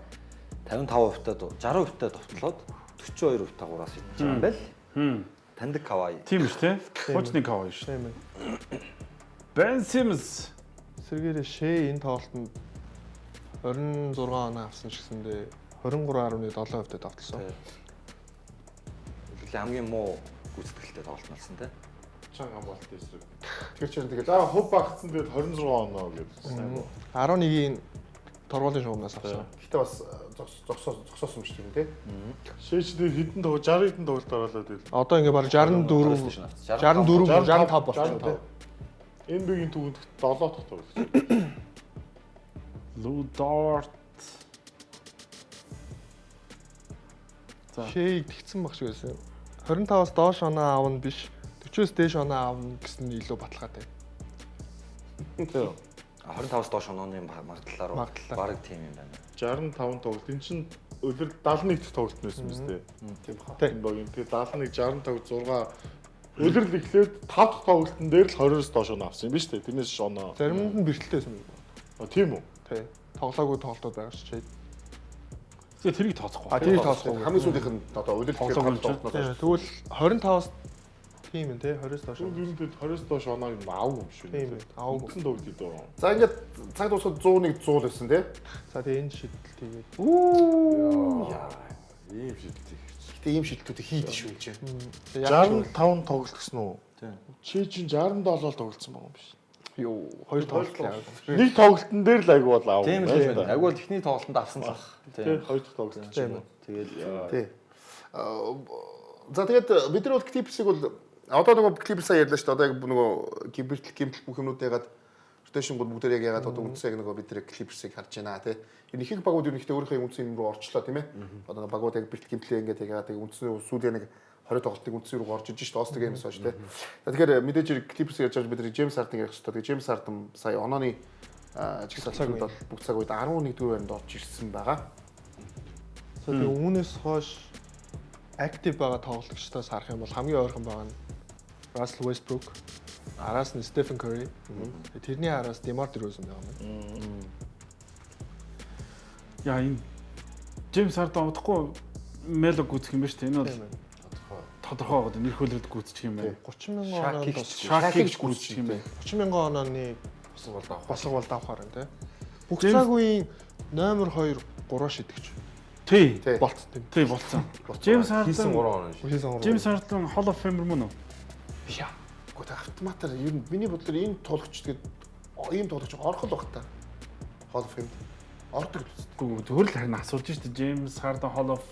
55% та 60% та товтлоод 42% тагуураас идэж байгаа юм байл. Таньдаг Кавай. Тийм шүү те. Хуучны Кавай шүү. Тийм ээ. Ben Simmons Сэргээрээ Шээ энэ тоглолтод 26 оноо авсан ч гэсэндээ 23.7% давталсан. Үлээ хамгийн муу гүйцэтгэлтэй тоглолт болсон те. Чан хамгаалт эсрэг. Тэр чинь тэгэл За хөв багцсан тэгээд 26 оноо гэсэн. 11-ийн торгуулийн шугамнаас авсан. гэхдээ бас зогсоосон юм шиг тийм тий. Шээчдээ хэдэн тоглолт 60 хэдэн тоглолт оруулаад байл. Одоо ингээ баг 64 65 болчихсон. NBA-ийн түүхэнд 7 дахь тоглолт. Lou Dort. Шэйг тэгсэн баг шиг байсан. 25-аас доош оноо аавна биш. 40-оос дээш оноо аавна гэсэн нь илүү баталгаатай. Тийм. 25-аас доош онооны магадлалаар баг тийм юм байна. 65 тоглолт. Энд чинь өдөр 71 дахь тоглолт байсан биз дээ. Тийм баха. Тийм багийн. Тэгээ 71 65 6 өдөр л эхлээд 5 дахь тоглолтын дээр л 20-оос доош оноо авсан юм биш үү? Тэрнээс оноо. Заримд нь бэрхтэлтэйсэн юм. Тийм үү? Тий. Тоглоогүй тоглолтууд байгаа шүү дээ. Тэгээ тэрийг тооцохгүй. Тэрийг тооцохгүй. Хамгийн сүүлийнх нь одоо удирдлагын тоглолтноо. Тэгвэл 25-аас тийм ээ тий 20-оос доош. Үүнтэй 20-оос доош оноог нь аав юм шүү. Тийм ээ. Аав. Үндсэн тоглолт гэдэг. За ингээд цаг дуусахад 101 100 байсан тий. За тэгээ энэ шийдэл тэгээд Ийм шийдэлтэй. Гэтэ ийм шийдлүүдийг хийдэж шүү энэ. 65 тоглолт гэсэн үү? Тийм. Чи чинь 67 тоглолцсон байгаа юм биш. юу хоёр тоглолт яа. Нэг тоглолтын дээр л айгу бол аав. Тийм л байна. Айгуул ихний тоглолтод авсан л баг. Тийм. Хоёр дахь тоглолт чинь. Тэгэл Тий. За тэгээд бид нар бол клипсийг бол одоо нөгөө клипсаа ярьлаа шүү дээ. Одоо яг нөгөө гимтэл бүх юмнууд ягаад rotation гол бүгдээр яг ягаад одоо үндсээ яг нөгөө бид нар клипсийг харж байна тий. Энэ их багууд юу нэгтэй өөрийнхөө үндсэн юм руу орчлоо тийм ээ. Одоо багууд яг бэлтгэл гимтлээ ингээд ягаад үндсэн сүүлийн нэг 20 тоглолтын үндсэн рүү орж иж шүү дээ. Ост геймс хойш тий. Тэгэхээр мэдээж клипс ярьж байгаа бид нар Джеймс Хардыг ярих шүү дээ. Джеймс Хард сая онооны чигсалтанд бол бүх цаг үед 11-р байранд орж ирсэн байгаа. Тэгээ үүнээс хойш актив байгаа тоглогчдоос харах юм бол хамгийн ойрхон байгаа нь Russell Westbrook, араас нь Stephen Curry, тэрний араас DeMar DeRozan байгаа юм. Яа энэ Джеймс Харден удахгүй Мело гүцэх юм ба шүү дээ. Энэ бол тодорхой байгаа. Нэр хөлрөд гүцчих юм байна. 30,000 оноо Шакиг гүцчих юм байна. 30,000 онооны босго бол давхаар юм тий. Бүх James- цаг үеийн номер 2 3 шидэгч Тий. болцсон тийм. Тий болцсон. Джеймс Хийсэн 3 Харден оноо шүү. Үхээс он. Джеймс Харден Hall of Famer мөн үү? Яа. Гэхдээ автоматар ер нь миний бодлоор энэ тоглогч тэгээд ийм тоглогч орох л баг та. Hall of Fame ордог үст. Зүгээр л харин асууж шүү дээ. Джеймс Харден Hall of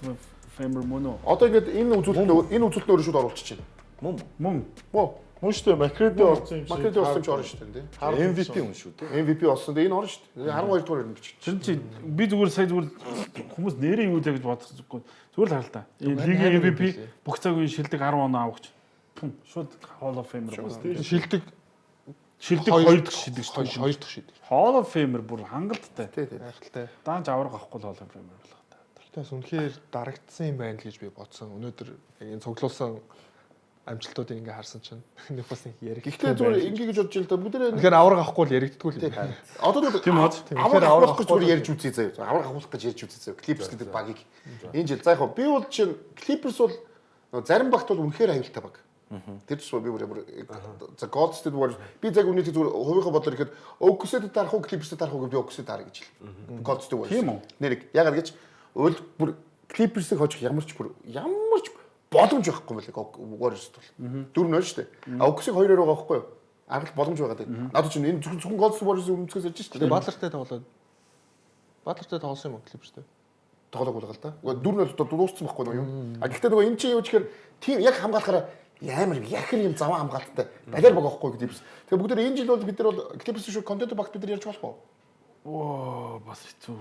Famer мөн үү? Одоо ингээд энэ үзүүлэлт өөрөө шууд оруулчих чинь. Мөн. Мөө. Мөн шүү дээ. Макреди орсон юм шиг. Макреди орсон ч орно шүү дээ тий. MVP хүн шүү дээ. MVP болсон. Тэгээ энэ орно шүү дээ. 12 дугаар ирнэ бичих. Чи би зүгээр сая зүгээр хүмүүс нэрээ юу лээ гэж бодохгүй. Зүгээр л харалтаа. Энэ лигийн MVP бүх цаг үеийн шилдэг 10 оноо авахч. Шууд Hall of Famer болно. Шилдэг Шилдэг 2 дахь шилдэг шүү дээ. 2 дахь шидэг. Hall of Famer бүр хангалттай. Тий, тий. Гайхалтай. Даанч авраг авахгүй л Hall of Famer болох та. Тэгтээс үнэхээр дарагдсан юм байна л гэж би бодсон. Өнөөдөр яг энэ цуглуулсан амжилтуудыг ингээ харсан чинь нэг бас яриг. Гэхдээ зүгээр ингээ гэж бодож л да бүгд Тэгэхээр авраг авахгүй л яригддаггүй л юм. одоо тэгвэл Тийм үү? авраг авах гэж зүгээр ярьж үзье заяа. Авраг авах гэж ярьж үзье заяа. Clippers гэдэг багийг энэ жил за яг би бол чинь Clippers бол зарим багт бол үнэхээр аюултай баг. Тэр чинь би бүр за Gold State Warriors би яг үнэхээр зүгээр хувийнхаа бодлоор ихэд OKC-д дарах уу Clippers-д дарах уу гэж би OKC-д дарах гэж хэл. Gold State Warriors. Тийм үү? Нэрийг ягаад гэж бүр Clippers-ыг хожих ямар ч боломж байхгүй мөлий Warriors бол 4-0 шүү дээ. OKC 2-2 байгаа байхгүй юу? Аргал боломж байгаа дээ. Надад чинь энэ зөвхөн Gold State Warriors өмнөцгөөс ярьж шүү дээ. Бадлартай тоглоод Бадлартай тоглосон юм уу Clippers-тэй? Тоглоог л да. 4-0 дууссан байхгүй юу? А гэхдээ нөгөө эн чинь юу гэхээр тийм яг хамгаалахаараа ямар яхэр юм заван хамгаалттай балиар байгаа байхгүй Clippers. Тэгээ бүгд энэ жил бол бид нар бол Clippers шүү контент багт бид нар ярьж болох уу? Оо бас хэцүү.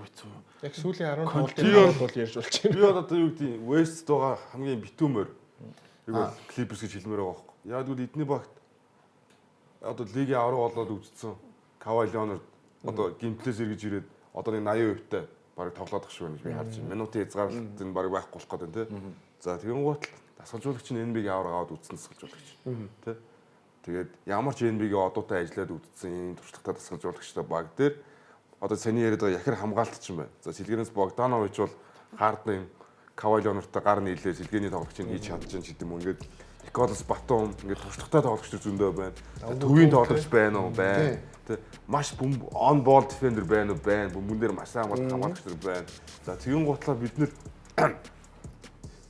Яг сүүлийн 10 тоглолтын бол ярьж болж байна. Би одоо юу гэдэг West байгаа хамгийн битүүмээр Би бол Clippers гэж хэлмээр байгаа байхгүй. Яг тэгвэл эдний багт одоо лигийн авраг болоод үзсэн Kawhi Leonard одоо гимплээс эргэж ирээд одоо нэг 80% таа барыг тоглоодох шиг байна гэж би харж байна. Минутын хязгаарлалт нь барыг байхгүй болох гэдэг тийм. За тэгэн гут дасгалжуулагч нь NBA-ийн авраг аваад үзсэн дасгалжуулагч. Тэ. Тэгээд ямар ч NBA-ийн одуутай ажиллаад үзсэн энэ туршлагатай дасгалжуулагчтай баг дээр одоо саний яриад байгаа яхир хамгаалт ч юм байна. За Сэлгэрэнс Богданович бол хаардны Kawhi Leonard-тай гар нийлээ сэлгээний тоглогчийг хийж чадчихсан ч гэдэг юм. Ингээд Nicolas Batum ингээд туршлагатай тоглогч зөндөө байна. Төвийн тоглогч байна уу? Байна. Тэ маш on ball defender байна уу? Байна. Бөмбөн дээр маш сайн хамгаалагч нар байна. За тэгэн гутлаа бид нэр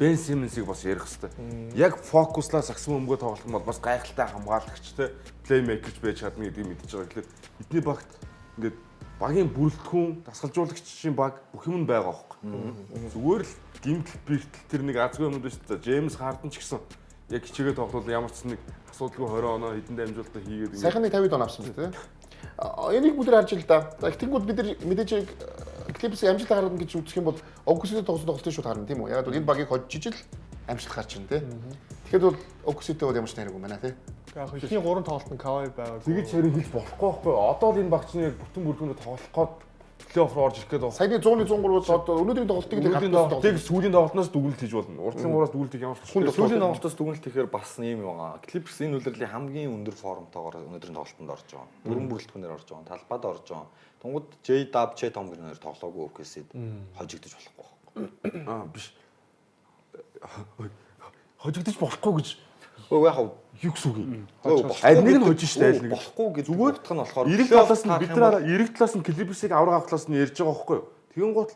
Ben Simmons-ыг бас ярих хэрэгтэй. Яг фокуслаа сагсан өмгөө тоглох юм бол бас гайхалтай хамгаалагчтай playmaker байж чадна гэдгийг мэдчихэж байгаа. Тэгэхээр эдний багт ингээд багийн бүрэлдэхүүн дасгалжуулагчийн баг бүх юм байгаа байхгүй. Зүгээр л гимтэл бэртэл тэр нэг азгүй юмуд шүү дээ. Джеймс Харден ч гэсэн яг хичээгээ тоглол ямар ч нэг асуудалгүй 20 оноо хэдэн дамжуулалтаа хийгээд Сайхан нэг 50 он авсан шүү дээ. Энийг бүгд харж ил да. За тэгвэл бид нар мэдээж Clippers-ийн амжилт гаргана гэж үзэх юм бол OKC-тэй тоглолтын шууд харна тийм үү? Яг энэ багийг хожиж ил амжилт гарч ийн тий. Тэгэхэд бол OKC-тэй бол ямар ч найраг юм байна тий. Яг ихний 3 тоглолт нь Kawhi байгаад. тэгэж хэрэг хэлж болохгүй байхгүй. Одоо л энэ багч нь яг бүтэн бүрхүүнээ тоглох гээд плей-офф руу орж ирэх гээд байна. Саяны 100-103-аас одоо өнөөдрийн тоглолтыг Өнөөдрийн сүүлийн тоглолтноос дүгнэлт хийж болно. Урдлын гураас дүгнэлт хийх ямар ч Сүүлийн тоглолтоос дүгнэлт хийхээр бас ийм байгаа. Clippers энэ үлрэлийн хамгийн өндөр формтойгоор өнөөдрийн тоглолтод орж байгаа. Бүрэн бүрэлдэхүүнээр орж байгаа. Талбайд орж байгаа. Тунгууд J-Dub, Tom гэр нэр тоглоогүй OKC-д хожигдож болохгүй байхгүй. биш. Хожигдож болохгүй гэж Өө яг юу гэсэн үг юм? аль нэг нь хожиж штэ аль нэг. болохгүй гэж зүгээр утга нь болохоор Эрэг талаас нь бид нар эрэг талаас нь Clippers-ийг авраг авах талаас нь ярьж байгаа байхгүй юу? Тэгэн гут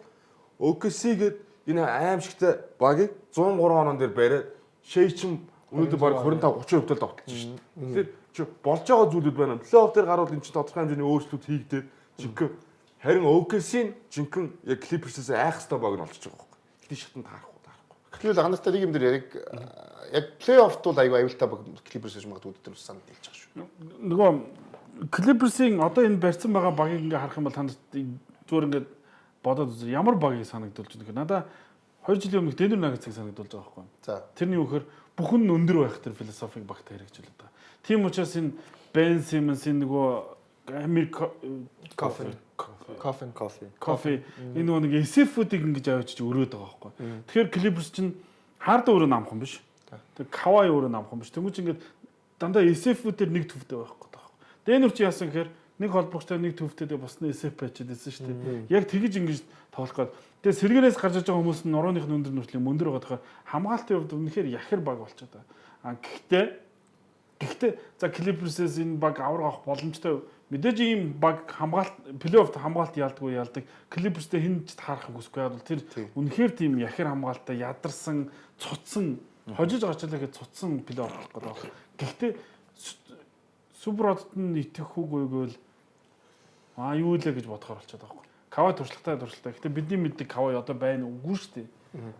OKC гээд энэ аимшигтай багийг 103 онон дээр бариад Shea ч өнөөдөр баг 25-30% тал довтолж штэ. Тэгэхээр чи болж байгаа зүйлүүд байна. Плей-офф дээр гарвал энэ чинь тодорхой хэмжээний өөрчлөлт хийгдээд жинхэнэ харин OKC-ийн жинхэнэ яг Clippers-ээс айх хэвээр баг нь олчихж байгаа байхгүй. Хэдий шатнд таарахгүй. Тэгвэл анхаарал нэг юм дээр яг плей-оффт бол аюу аюултай баг Clippers гэж магадгүй өдөр санал хэлж байгаа шүү. Нөгөө Clippers-ийн одоо энэ барьсан байгаа багийг ингээ харах юм бол танд зүгээр ингээд бодоод үзээ ямар багийг санагдуулж байгаа. Надаа 2 жилийн өмнө Denver Nuggets-ыг санагдуулж байгаа байхгүй. За. Тэрний үгээр бүхэн нь өндөр байх тэр философиг багт хэрэгжүүлээд байгаа. Тийм учраас энэ Ben Simmons-ийн нөгөө Amir Coffee энэ нөгөө нэг SF-үүдийг ингэж авчиж өрөөд байгаа байхгүй. Тэгэхээр Clippers чинь хаард өөрөө намхан биш. Тэр Kawhi өөрөө намхан биш. Тэмүүч ингээд дандаа SF-үүдээр нэг төвтэй байхгүй таахгүй. Denver чи яасан гэхээр нэг холбогчтой нэг төвтэй бас нь SF байчаад байсан шүү дээ. Яг тэгэж ингэж тоглох гээд тэгээ сэргээрээс гарч иж байгаа хүмүүс нь нурууных нь өндөр нүртлийн мөндөр байгаа тэгэхээр хамгаалтын хувьд үнэхээр яхир баг болчиход байгаа. Гэхдээ за Clippers-ээс энэ баг авраг авах боломжтой мэдээж ийм баг хамгаалт плей-оффт хамгаалт яалдаг Clippers-тэй хинж таарах үсгүй яа бол тэр үнэхээр тийм яхир хамгаалттай ядарсан цуцсан хожиж гарчлаа гэж цуцсан плей-офф болох гэдэг байна. Гэхдээ Супродд нь итгэх үгүйгөө л юу лээ гэж бодохоор болчиход байгаа юм. Kawhi туршлагатай. Гэхдээ бидний мэддэг Kawhi одоо байна үгүй шүү дээ.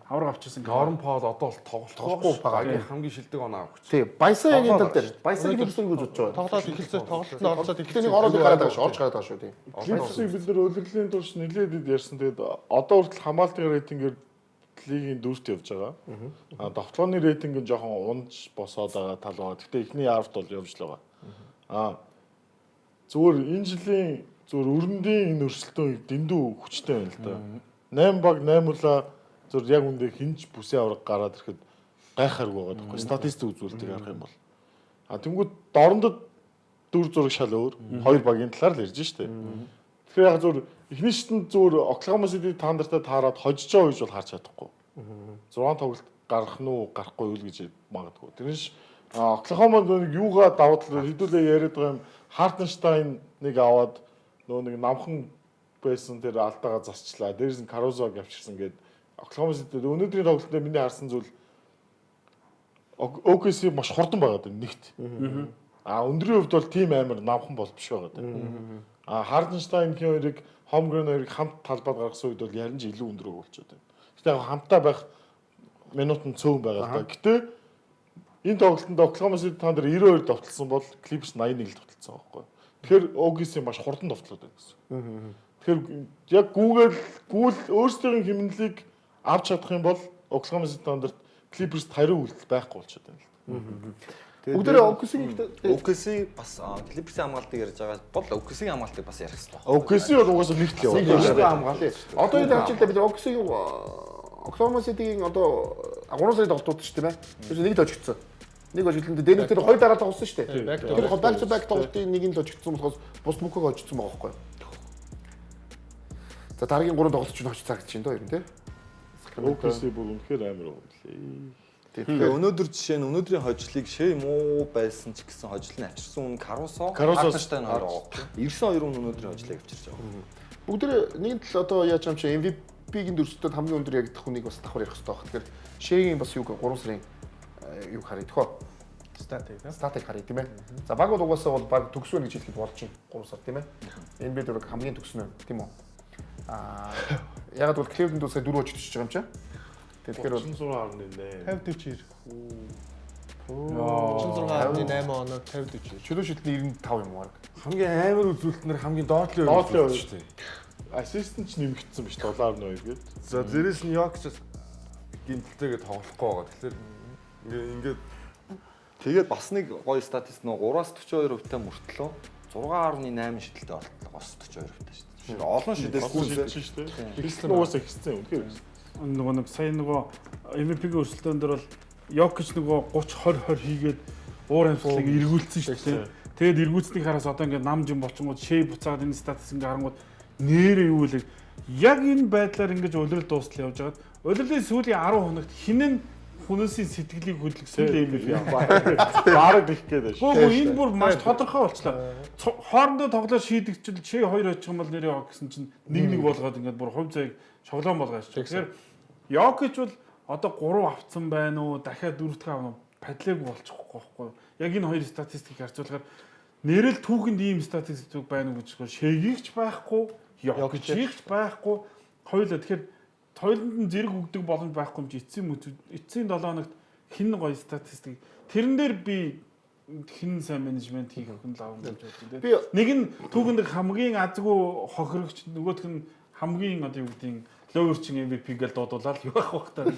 Авраг авчихсан. Norm Powell одоо л тоглохгүй багийн хамгийн шилдэг оноо авах гэж. Тий, Баясагийн тал дээр. Баясагийн хэлсэн гэж бодож байгаа. Тоглоод эхэлсэн тоглолтод оролцоод Гэхдээ нэг ороод гараад байгаа шүү. Орж гараад байгаа шүү тий. Clippers-ийг бид нар өдөрлийн турш нэлээд ярьсан. Тэгээд одоо хүртэл хамгаалтын рейтингээр лигийн дүүрт явж байгаа. Довтлооны рейтинг нь жоохон унж босоод байгаа тал байгаа. Гэхдээ эхний 10-т бол явж л байгаа. Зүгээр энэ жилийн зүгээр өрөндийн энэ өрсөлдөөн дэндүү хүчтэй байна л да. 8 баг 8 улаа зөв яг үндэ хинж бүсээ авраг гараад ирэхэд гайхааргүй байгаа байхгүй статистик үзүүлэлтийг харах юм бол тэнгууд дорндод дүр зураг шал өөр хоёр багийн талаар л ярьж штэ тэгэхээр яг зөв эхний шатнд зөв Oklahoma City тандартай таарад хожиж байгаа гэж бол харж чадахгүй 6 тоглолт гарах нь уу гарахгүй юу гэж магадгүй тэрнээс Oklahoma нэг юугаа давуу тал хэдүүлээ яриад байгаа юм Hartenstein нэг аваад нөгөө нэг намхан байсан тэр алдаага засчлаа дээрээс нь Caruso-г авчирсан гэдэг Oklahoma City өнөөдрийн тоглолтод миний харсан зүйл OKC маш хурдан байгаа даа нэгт. Өндрийн хувьд бол тим амар намхан бол биш байгаа даа. Hardenstein-ийн хоёрыг Holmgren хоёрыг хамт талбайд гаргасан үед бол ярин ч илүү өндрөө болчиход байна. Гэтэ хамтаа байх минут нь цөөн байгаа даа. Гэтэ энэ тоглолтод Oklahoma City та нар 92 довтлсон бол Clippers 81 л довтлсон байгаа байхгүй. Тэгэхээр OKC маш хурдан довтлоод байна гэсэн. Тэгэхээр яг гүүл өөрсдийн хэмнэлийг авч чадах юм бол Oklahoma City тандэрт Clippers 50 хүртэл байхгүй болчиход байна. Бүгдээ OKC-ийг OKC бас Clippers-ийн хамгаалтыг ярьж байгаа бол OKC-ийн хамгаалтыг бас ярих хэрэгтэй. OKC бол угаасаа нэгт л нэг яваа. хамгаалаа. Одоо энэ хавчилтаа бид OKC-ийн Oklahoma City-ийн одоо 3 сарын тоглолтууд шүү дээ. Тэр нэг л очигдсон. Нэг очигдлын дээр тэр хоёр дараа тоглосон шүү дээ. Тэр back to back тоглолтын нэг нь л очигдсон болохоос бус бүхэг очигдсон байгаа байхгүй юу? За дараагийн 3 тоглолт чинь очиж цагт чинь доо юм тий. OKC бүр үнэхээр амар үлээ. Тэгэхээр өнөөдөр жишээ нь өнөөдрийн хожлыг шээ муу байсан ч гэсэн хожил нь авчирсан үн Caruso Hartenstein хоёр байгаа. 92 үн өнөөдрийн хожлыг авчирч байгаа. Бүгд нэг л одоо яаж юм чи MVP-ийн дөрсөд хамгийн өндөр ягдах хүнийг бас давхар ярих хэрэгтэй байна. Тэгэхээр шээгийн бас юг 3 сарын юг харъя тэхөө. Статик харъя тийм ээ. За баг бол угаасаа бол баг төгсвэ гэж хэлэхэд болж байна 3 сар тийм ээ. NBA дөрөв хамгийн төгснө тийм үү? Ягаад бол Cleveland дүүсээ 4 очиж байгаа юм чи? Тэгэхээр бол 36.8. 50 40. 36.8 оноо 50 40. чөлөө шилтний 95 юм уу? Хамгийн амар үзүүлэлтнэр хамгийн доотлын Доотлын үзүүлэлт шүү дээ. Ассистент ч нэмэгдсэн биш 7.2 гээд. За дээрэс нь Jokic гинтэлтэйгээ тоглохгүй байгаа. Тэгэхээр ингээд Тэгээд бас нэг гоё статистик нөө 3-аас 42% та мөртлөө 6.8 шидэлтэй болтлоо бас 42% та шүү дээ. Олон шидэлтэй шүү дээ. Христэн уусаа ихсэн үнэхээр. Нөгөө нэг сая нөгөө MVP-ийн өрсөлдөөн дээр бол Jokic нөгөө 30-20-20 хийгээд уур амьсгалыг эргүүлсэн шүү дээ. Тэгээд эргүүлснийг хараас одоо ингээд нам жим болчингууд шээ буцаад энэ статистик ингээд харангууд нэрээ юу вэ? Яг энэ байдлаар ингээд улирал дуустал явж байгаад улирлын сүүлийн 10 хоногт хинэн хүнээсийн сэтгэлийг хөдөлгсөн л MVP Бараг их гээд байна. Гөө энэ бүр маш тодорхой болчлаа. Хоорондоо тоглоо шийдэгчл чи 2 очих юм бол нэрээ яваа гэсэн чинь 1-1 болгоод ингээд бүр хувь заяг шоглоон болгоож чинь. Тэгэхээр Jokic бол одоо 3 авцсан байна уу? Дахиад 4-т авна уу? Падлаг болчихгүй байхгүй юу? Яг энэ хоёр статистикийг харьцуулахаар нэрэл түүхэнд ийм статистик байна уу гэж шээгийгч байхгүй, Jokic-ийг байхгүй. Хоёулаа тэгэхээр тойлонд нь зэрэг өгдөг боломж байхгүй юм чи эцсийн 7 хоногт хин гоё статистик. Тэрэн дээр би хин сайн менежмент хийх хүн л авах гэж бодсон тийм. Нэг нь түүхэнд хамгийн азгүй хохирогч, нөгөөх нь хамгийн одоо юу гэдгийг ловерчин MVP гэл дуудуулаад юу авах байх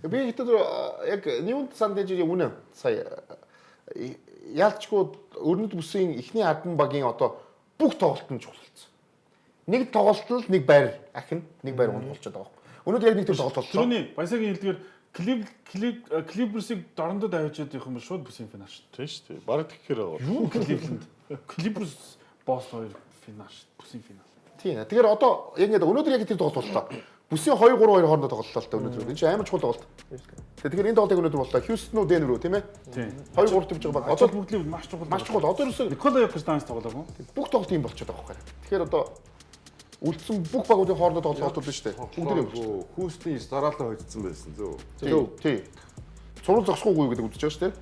та. Би хэвээр яг Ньюнт Сандежийн үнэ сая яалчгүй өрнөд бүсийн эхний 10 багийн одоо бүх тоглолтод чухалцсан. Нэг тоглолтод нэг байр ахин нэг байр болчиход байгаа. Өнөөдөр яг нэг төр тоглолт боллоо. Түрүүний Баясагийн хэлдгээр Clippers-ыг дорндод авчиад явах юм бол шууд бүсийн финал шүү. Тийм шүү дээ. Бараг тэгэхээр байгаа. Юу Cleveland Clippers Boss хоёр финал шүү. Бүсийн финал. Тийм. Тэгэхээр одоо яг нэг өнөөдөр яг тэр тоглолт боллоо. Бүсийн 2-3-2 хоорондоо тоглолоо л та өнөөдөр. Энэ чинь амар чухал тоглолт. Тэгэхээр энэ тоглолтыг өнөөдөр боллоо. Houston уу Denver үү тийм ээ? Тийм. 2-3 төвж байгаа баг. Одоо бүгд маш чухал. Маш чухал. Одоо ерөөсөө Nikola Jokic данс тоглоагүй. бүх тоглолт юм болчиход байгаа хэрэг. Тэгэхээр одоо үлдсэн бүх багуудын хоорондоо тоглолтууд нь шүү дээ. Бүгд юм болчихсон. Хүүстийн дараалал хоцсон байсан зөө. Тийм. Сурал зогсохгүй гэдэг үзэж байгаа шүү дээ.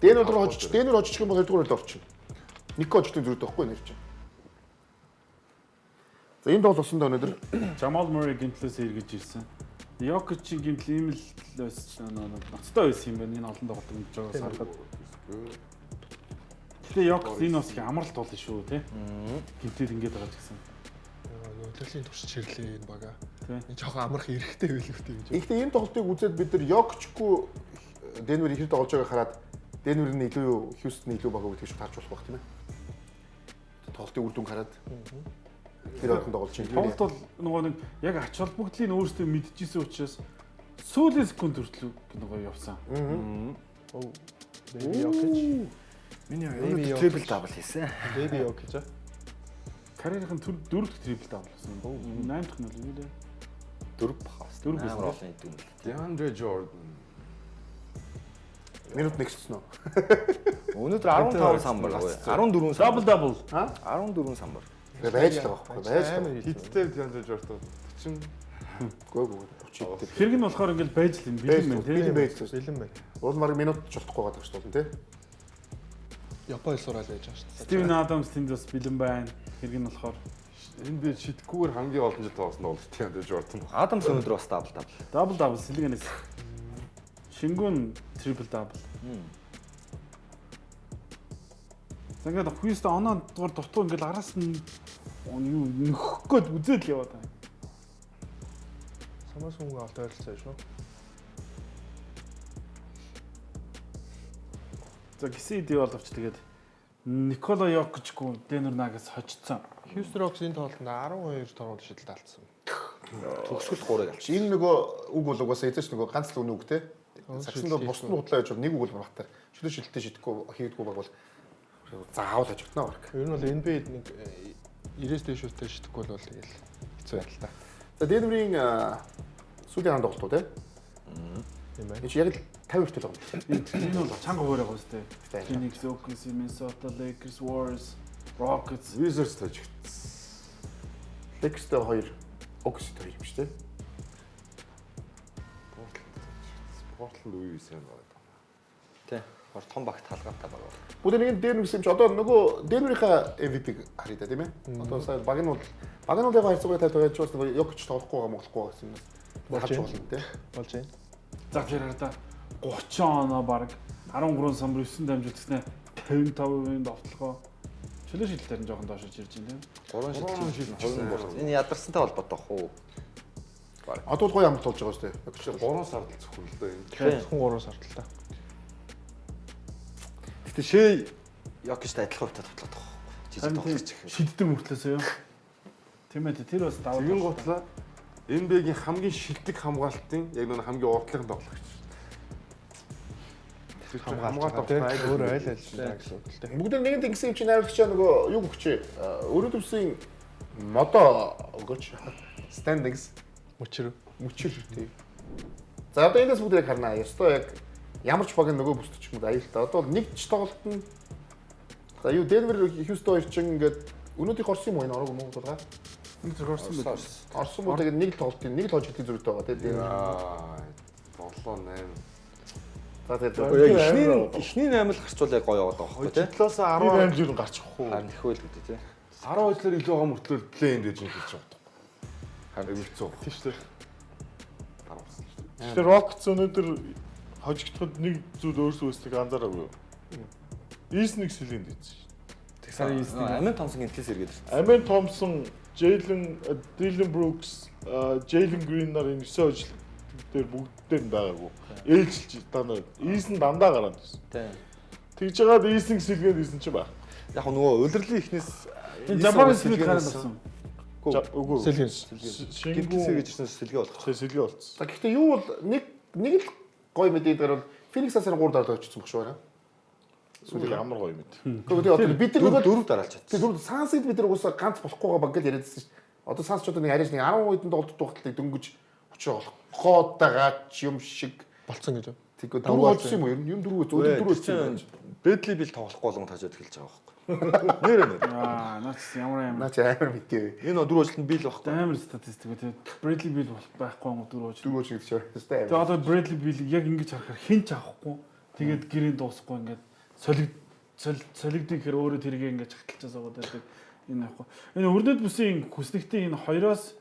Denver руу хожиж, Denver хожиж юм бол 2 дугаар хөлд орчихно. Нико очихын зүйтэй байхгүй нэр чинь. За энэ тоглолт болсон да өнөөдөр Jamal Murray гинтлээс эргэж ирсэн. Jokic-ийн гинтл ийм л ноцтой байсан юм байна. Энэ олон тоглолт гэж байгаас харахад. Тэгээ Jokic энэ бас их амралт болно шүү тий. Гинтээр ингэж байгаа ч гэсэн. Нөлөөлийн турш чирлээ энэ бага. Тийм. Энэ жоохон амрах эрэхтэй байлгүй тийм. ихтэй энэ тоглолтыг үзээд бид нар Jokic-гүй Denver ихэр тоглож байгааг хараад Denver нь илүү юу, Houston илүү бага гэдгийг харж болох байх тийм ээ. Тоглолтын үр дүнг хараад тэр олон тоглож чинь. Тоглолт бол нөгөө нэг яг ач холбогдлыг өөрсдөө мэдчихсэн учраас сүүлийн секунд хүртэл нөгөө явсан. Baby Jokic. Миний өнөөдөр triple double хийсэн. Baby Jokic. Карьерийн 4 дахь трипл дабл болсон. 8 дахь нь л юу лээ. 4 бахаас. 4 гэсэн. Амар олон хэдэн. DeAndre Jordan. Минут нэгссэн үү? Өнөөдөр 15 самбар гоё. 14 самбар. Дабл. 14 самбар. Тэгээ байж л байгаа байхгүй байж л. Хиттэй DeAndre Jordan 40. Гөө 30. Хэрэг нь болохоор ингээл байж л юм бэлэн байна Тийм тийм. байж. Бэлэн байна. Уул марг минут жолтохгүй байгаа шүү дээ тий. Япон сураал байж байгаа шүү дээ. Стивен Адамс тэнд бас бэлэн байна. Хэрэг нь болохоор Энд би шидэхгүйгээр хамгийн олон жил тоглосон бол DeAndre Jordan. Адамс өнөөдөр бас double. дабл сэлгэнээс Шингүн трипл дабл. Ингээд хүйстэ оноо дугаар дутуу ингээд араас нь юу нөхөх гээд үзэл яваад байна. Самаас хүн авт ойролцоо шүү. За гисэн идэ боловч тэгээд Никола Йокичгүй Денвер Наггетс хожицсон. Хьюстон Рокс энэ тоглолтод 12 тоглолт шидэлт алдсан. Төгсгөл 3-ыг авчих. Энэ нөгөө үг бол угаасаа эзэж нөгөө ганц л үнэ үг те. Сагсанд бол бусд нь худлаа гэж бол нэг үг бол багтаар. Шүлэг шилтээ шидэхгүй хийдэггүй баг бол заавал хажигдана баг. Ер нь бол NBA-д нэг 90-с дээш шүтээ шидэхгүй бол тэгэл хэцүү байл та. За Денверийн сүүлийн хаан тоглолтууд те. Тийм байна. Энд яг л 50 хүртэл байгаа юм. Энэ бол чанга хөөр байгаа үстэй. Тийм. Phoenix, OKC, Minnesota, Lakers, Warriors, Rockets. Wizards тожигдсон. Lakers-тэй 2, OKC-тэй 2 юм шүү те. Portland үе сайн байна. Тий. Хор том багт халгаатай баг. Бүгд нэг Денвер гэсэн чи одоо нөгөө Денверийнхаа MVP-г харъя да тийм ээ. Одоо сая багнууд яг хайрцагтай тайлбар байж бас нөгөө Йокич тоглохгүй байгаа Монголгүй гэсэн юм. Харж болно те. Болж байна. За тэр хараа 30 оноо баг 13 самбар 9 дамжуулт гэснээр 55% довтлогоо. Чөлөө шилтээр нь жоохон доошож ирж байна тийм. 3 шил. Энэ ядарсантай холбоотой бах уу? Одоо л гоё амт болж байгаа шүү дээ. Йокич 3 сард л зөвхөн л дээ. Зөвхөн 3 сард л та. Гэтэ Шэй Йокичтэй адилхан хувьтай тоглоод байгаа. Жижиг тоглож их. Шиддэг мөртлөөсөө юу? Тийм ээ тэр бас даваа. Тэгин готлаа NBA-гийн хамгийн шилдэг хамгаалтын яг нэг хамгийн урдлын тоглогч. Хамгаалт өөр айл ажиллаа гэсэн үг л дээ. бүгд нэгэн ингэсэн юм чи найрагчаа нөгөө юу өгчээ. Өөрөө төвсөн модо өгөөч. Standings Мөчрөө. мөчр тий. За одоо эндээс бүгд яг харнаа. Ёстой яг ямар ч баг нөгөө бүсч юм аюултай. Одоо нэг ч тоглолт нь за юу Денвер Хьюстон хоёр чинь ингээд өнөөдрийг орсон юм уу энэ орог юм уу байгаа? Нэг зэрэг орсон байх. Орсон бол тэгээд нэг л тоглолтын нэг л хожигдын зүйтэй байгаа тий. Аа 7 8. За тэгээд Эхний 8 л гарчвал яг гоё яваад байгаа байхгүй тий. 7-оос 10 8 жил гарчихгүй. Харин ихвэл гэдэг тий. 10 жилээр илүү байгаа мөртлөө плей-энд гэж хэлж байгаа. Харин хэцүү. Тийм шүү дээ. Дараасан шүү дээ. Тэгэхээр Rockets өнөөдөр хожигдоход нэг зүйл өөрсдөө үүсдэг анзаараагүй юу? Ийснэг сэлэнд ийсэн шүү. Тэг сарын 9-ний Амин Томсон гинтлээс иргээд ирсэн. Амин Томпсон, Dylan Brooks, Jalen Green нар энэ 9 хожил дээр бүгд дээр нь байгаагүй. Ээлжилж дандаа ийсэн дандаа гараад байсан. Тий. Тэгж жагаад ийснэг сэлгээд ийсэн чи баг. Яг нөгөө өдөрлийн ихнээс Энэ Жапоны смит гараад авсан. Үгүй. Сэлгэнс. Гинтлээсээ гэж ирсэн сэлгээ болох. Сэлгээ болцсон. За гэхдээ юу бол нэг л гоё мэдээ дээр бол Phoenix-аас 3 дараад очсон баг шүү байна. Сүүл ямар гоё мэд. Гэхдээ одоо бид нар нөгөө Дөрөв дараалж чадсан. тэр Сансид бид нар уусаа ганц болохгүй байгаа баг гэж яриадсэн шүү дээ. Одоо Санс ч одоо нэг арайч нэг 10 хэдэн тоглолт тухталыг дөнгөж очиж болохгүйтэйгаа ч юм шиг Болцсон гэж. тэгвэл дөрөв очсон юм уу? Юм дөрөв очсон. Бэдли бил тоглохгүй болгон тажаад эхэлж байгаа байхгүй. Нэр. Аа наач ямар Наа чи амар мэдээ. Энэ 4 жилд бил байхгүй. амар статистик үү тийм. Bradley Beal байхгүй гоо дөрөв. Дөрөв очсон гэж шээ. Тэгээ одоо Bradley Beal яг ингэж харахаар хэн ч авахгүй. Тэгээд гэрийн дуусахгүй ингээд солигдсон гэхээр өөрөө тэргээ ингэж хаталчаас байгаа байдаг. Энэ авахгүй. Энэ өрнөд бүсийн хүснэгтийн энэ хоёроос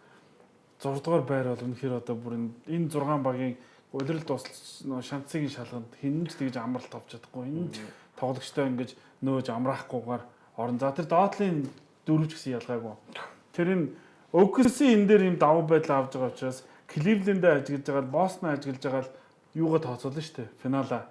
6 дугаар байр бол үнэхээр одоо бүр энэ 6 багийн улирал дуусч шанцыг шалганд хинж тэгж амралт авч чадахгүй. Энэ тоглогчтой ингэж нөөж амраахгүйгээр орон. За тэр доотлын дөрвч гэсэн ялгаагүй. Тэр энэ OKC энэ дээр юм давуу байдал авч байгаа учраас Cleveland-д ажиглаж байгаа, Boston ажиглаж байгаа л юугаа тооцоолно шүү дээ. Финалаа.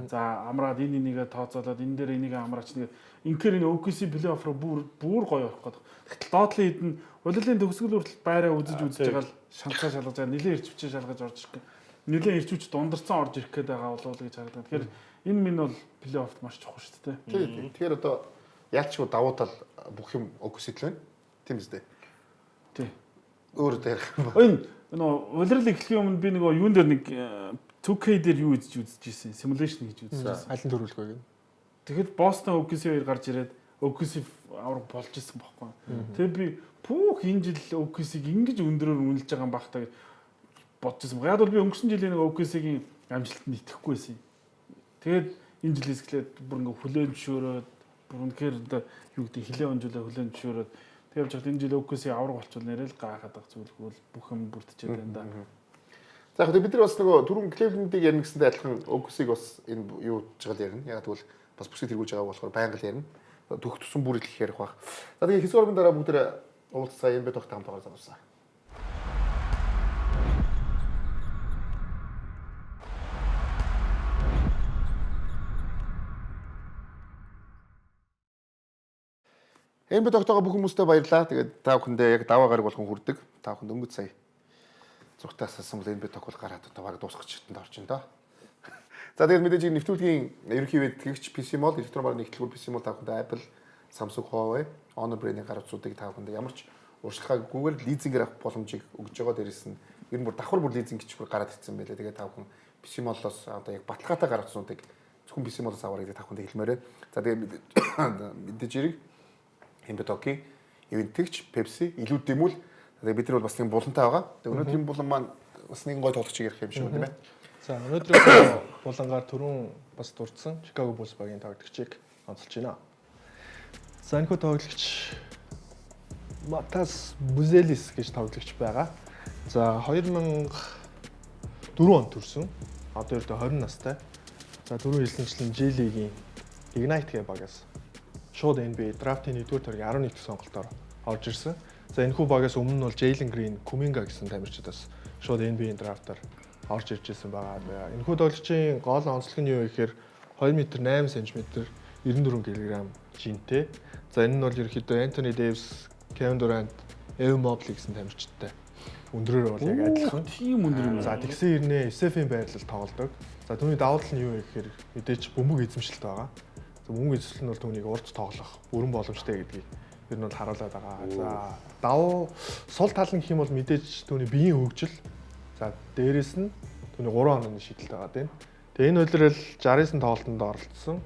За амраад энэ нэгээ тооцоолоод энэ дээр энийг амраач нэгээ инхээр энэ OKC плей-офф руу бүр гоё орох гэдэг. Гэтэл доотлын хэд нь улирлын төгсгөл хүртэл байраа үзэж байгаа л шанцаа шалгаж байгаа. Нилээн ирчвчээ шалгаж орж ирэх гээ. Нилээн ирчвч дундарсан орж ирэх гээд байгаа болов уу гэж харагдана. Тэгэхээр энэ минь бол плей-оффт маш чухал шүү дээ. Тийм. Тэгэхээр одоо яалчгүй давуу тал бүх юм OKC-т л байна. Тийм үстэй. Тий. Өөр ярих юм ба. Энэ улирал эхлэхийн өмнө би нөгөө юун дээр нэг 2K дээр юу үзэж ирсэн. Simulation хийж үзсэн. Аль нь төрүүлэх вэ гэнэ. Тэгэхэд Boston OKC 2 гарч ирээд OKC авраг болж исэн байхгүй. Тэгээ би бүх энэ жил OKC-г ингэж өндөрөөр үнэлж байгаа юм бах та гэж бодож исэн. Яг бол би өнгөрсөн жилийн нэг OKC-гийн амжилтанд итгэхгүй байсан. Тэгээд энэ жилээс эхлээд бүр ингээ хүлээн зөвшөөрөөд бүр үнэхээр одоо юу гэдэг хилээ онжуулаа хүлээн зөвшөөрөөд тэгээд явж хад энэ жил OKC авраг болчихвол нэрэл гайхаад байгаа зүйлгүй бүх юм бүрдчихэд байна да. За яг бид нар бас нөгөө түрүүн Cleveland-ыг ярина гэсэндээ адилхан OKC-г бас энэ юу жагаад ярина. Яг тэгвэл бас бүсийг тэргүүлж байгаа болохоор байнга л ярина. Төх тусан бүр их ярих баг. За тэгээ хэсэг оргийн дараа бүгд уулзсаа энэ бод тогт хамт байгаа зам. NBA тогтоогоо бүх хүмүүстээ баярлалаа. Тэгээд та бүхэндээ яг даваа гараг болгон хүрдэг. Та бүхэнд өнгөц сая зургтаас ассан бол NBA тог бол гараад одоо баг дуусгах чигтэнд орж ин доо. За тэгээд мэдээж нэвтрүүлгийн ерөнхий веб тэгч PC Mall, электронбар нэгтлгүүр PC Mall та бүхэнд Apple, Samsung, Huawei, Honor брендийн гар утсуудыг та бүхэнд ямар ч урьдчилгаагүйгээр лизингээр авах боломжийг өгж байгаа. Дээрээс нь ер нь бүр давхар бүр лизинг гэж бүр гараад ирсэн байлээ. Тэгээд та бүхэн PC Mall-оос одоо яг баталгаатай гар утсуудыг зөвхөн PC Mall-оос аваарай гэдэг та бүхэнд хэлмээрээ. За тэгээд мэдээж хэрэг NBA-гийн ивентгч Pepsi илүү дэмүүл. Тэгээд бид нар бол бас нэг булантай байгаа. Тэгээд өнөөдрийн булан маань бас нэг гой тоглогчийг ярих юм шиг байна тийм ээ. За өнөөдрийн булангаар түрүүн бас дурдсан Chicago Bulls багийн тоглогчийг онцолж байна. За энэ тоглогч Матас Бузелис гэж тоглогч байгаа. За 2004 онд төрсөн. Одоо ердөө 20 настай. За түрүү хэлсэнчлэн J League-ийн Ignite гэх багаас шууд NBA драфтын 1-р төргийн 11 дэх сонголтоор орж ирсэн. За энэхүү багаас өмнө нь бол Jalen Green, Kuminga гэсэн тамирчид бас шууд NBA-ийн драфтаар орж ирж ирсэн байгаа. Энэхүү тоглогчийн гол онцлог нь юу гэхээр 2 м 8 см 94 кг жинтэй. За энэ нь бол ерөнхийдөө Anthony Davis, Kevin Durant, Evan Mobley гэсэн тамирчидтай. Өндрөөр бол яг адилхан. Тийм өндөр юм. За тэгсэн хэрнээ SF-ийн байрлал тоглодог. За түүний давуу тал нь юу вэ гэхээр мэдээч бөмбөг эзэмшилт байгаа. За бөмбөг эзэмшил нь бол түүнийг урд тоглох бүрэн боломжтой гэдгийг ер нь бол харуулдаг байгаа. За давуу сул тал нь гэх юм бол мэдээж түүний биеийн хөгжил. За дээрэс нь түүний 3 онооны шийдэлт байгаа тийм. Тэгээ энэ үйлрэл 69 тоглолтод оролцсон.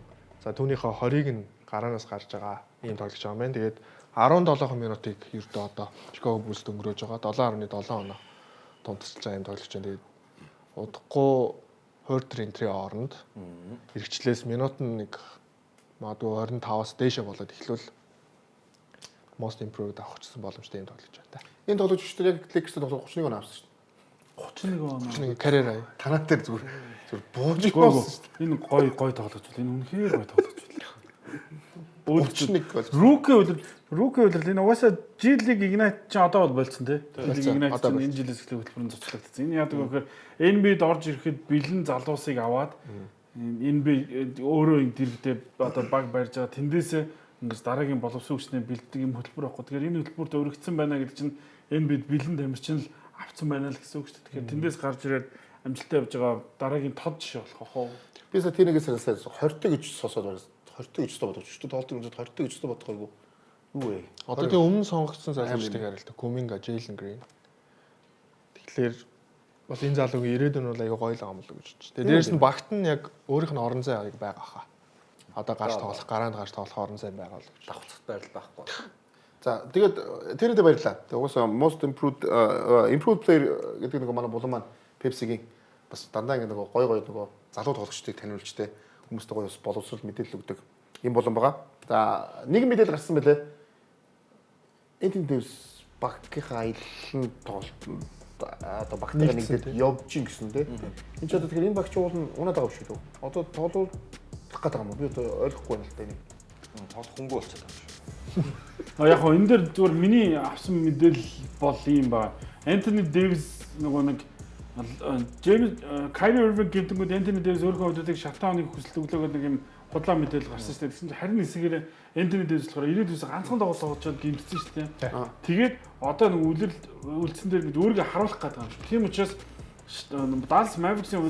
За түүнийхээ 20-ыг нь гараанаас гарч байгаа ийм тоглож байгаа юм байна. Тэгээд 17 минутыг ердөө одоо Chicago Bulls өнгөрөөж байгаа. 7.7 оноо тунтасч байгаа юм тоглож байна. Тэгээд удахгүй Hurter entry оронд эргчлээс минут нь нэг магадгүй 25-аас дээшээ болоод эхлүүл most improved авахчсан боломжтой юм тоглож байна та. Энэ тоглогчдод яг Lakers-д 31 он авсан шүү 31 он. дээ. Карьер аа. Танаад дээр зүгээр бууж Гой энэ гой тоглож байна. Энэ үнэхээр гой тоглож байна. 31 гол. Рүүки удирдал энэ угаасаа G League Ignite ч одоо бол болцсон тий. G League Ignite ч энэ жилээс эхлэх хөтөлбөрөнд зочлогдсон. Энэ яадаг вэ гэхээр NBA-д орж ирэхэд бэлэн залуусыг аваад NBA өөрөө энэ дэрэгдээ одоо баг барьж байгаа тэндээсээ ингэж дараагийн боловсон хүчнээ бэлддэг юм хөтөлбөр байхгүй. Тэгэхээр энэ хөтөлбөрт өргөцсөн байна гэдэг чинь NBA-д бэлэн тамирчин л авцсан байна л гэсэн үг шүү дээ. Тэгэхээр тэндээс гарч ирээд амжилттай явж байгаа дараагийн тод жишээ болох хоо. Би сая тэнийгээс санасаа 20 гэж сонсоод байна. 20 гэж бодож шүү дээ. Тоглолтын үзэд 20 гэж бодохгүйгүй. Юу вэ? Одоо тэгээ өмнө сонгогдсон залуучдыг харилт. Kuminga, Jalen Green. Тэгэхээр бас энэ залуугийн ирээдүйн бол аюу гоё л байгаа юм л гэж бодчих. Тэгээ дээрэс нь багт нь яг өөрийнх нь орон зай байгаа хаа. Одоо гарч тоглох, гараанд гарч тоглох орон зай байгаа л гэж. Давхцах байрал байхгүй. За тэгээд тэрнэдэ баярлаа. Тэгээд угаасаа most improved player гэдэг нэг манай булан маань Pepsi-гийн бас дандаа ингэ нэг гой нөгөө залуу тоглогчдыг таниулжтэй хүмүүстээ гоё боловсрол мэдээлэл өгдөг юм болон байгаа. За нэг мэдээлэл гарсан байлээ. Anthony Davis багийнхаа аяллаа тоглолтод одоо багтайгаа нэгдээд явж гин гэсэн тийм. Энд ч одоо тэгэхээр энэ багч уул нь унаад байгаа шүү дээ. Одоо тоглох гэдэг юм уу? Би одоо ойлгохгүй байна л да энийг. Тоглох хөнгөө болчиход байгаа шүү. Яг хоо энэ дээр зүгээр миний авсан мэдээлэл бол юм ба. Anthony Davis нөгөө нэг Kyrie Irving гэмтэнгүүд Anthony Davis өөрийнхөө хөдөлгөөг шатааны хүсэлт өглөөгөө нэг юм худлаа мэдээлэл гарсан шүү дээ. Тэгсэн чинь харин хэсгээр Anthony Davis болохоор 90-ээс ганцхан тоглолт тоглож гэмтсэн шүү дээ. Тэгээд одоо нэг үлдсэн дээр гэж өөрийгөө харуулах гэдэг юм шиг. Тийм учраас Dallas Mavericks-ийн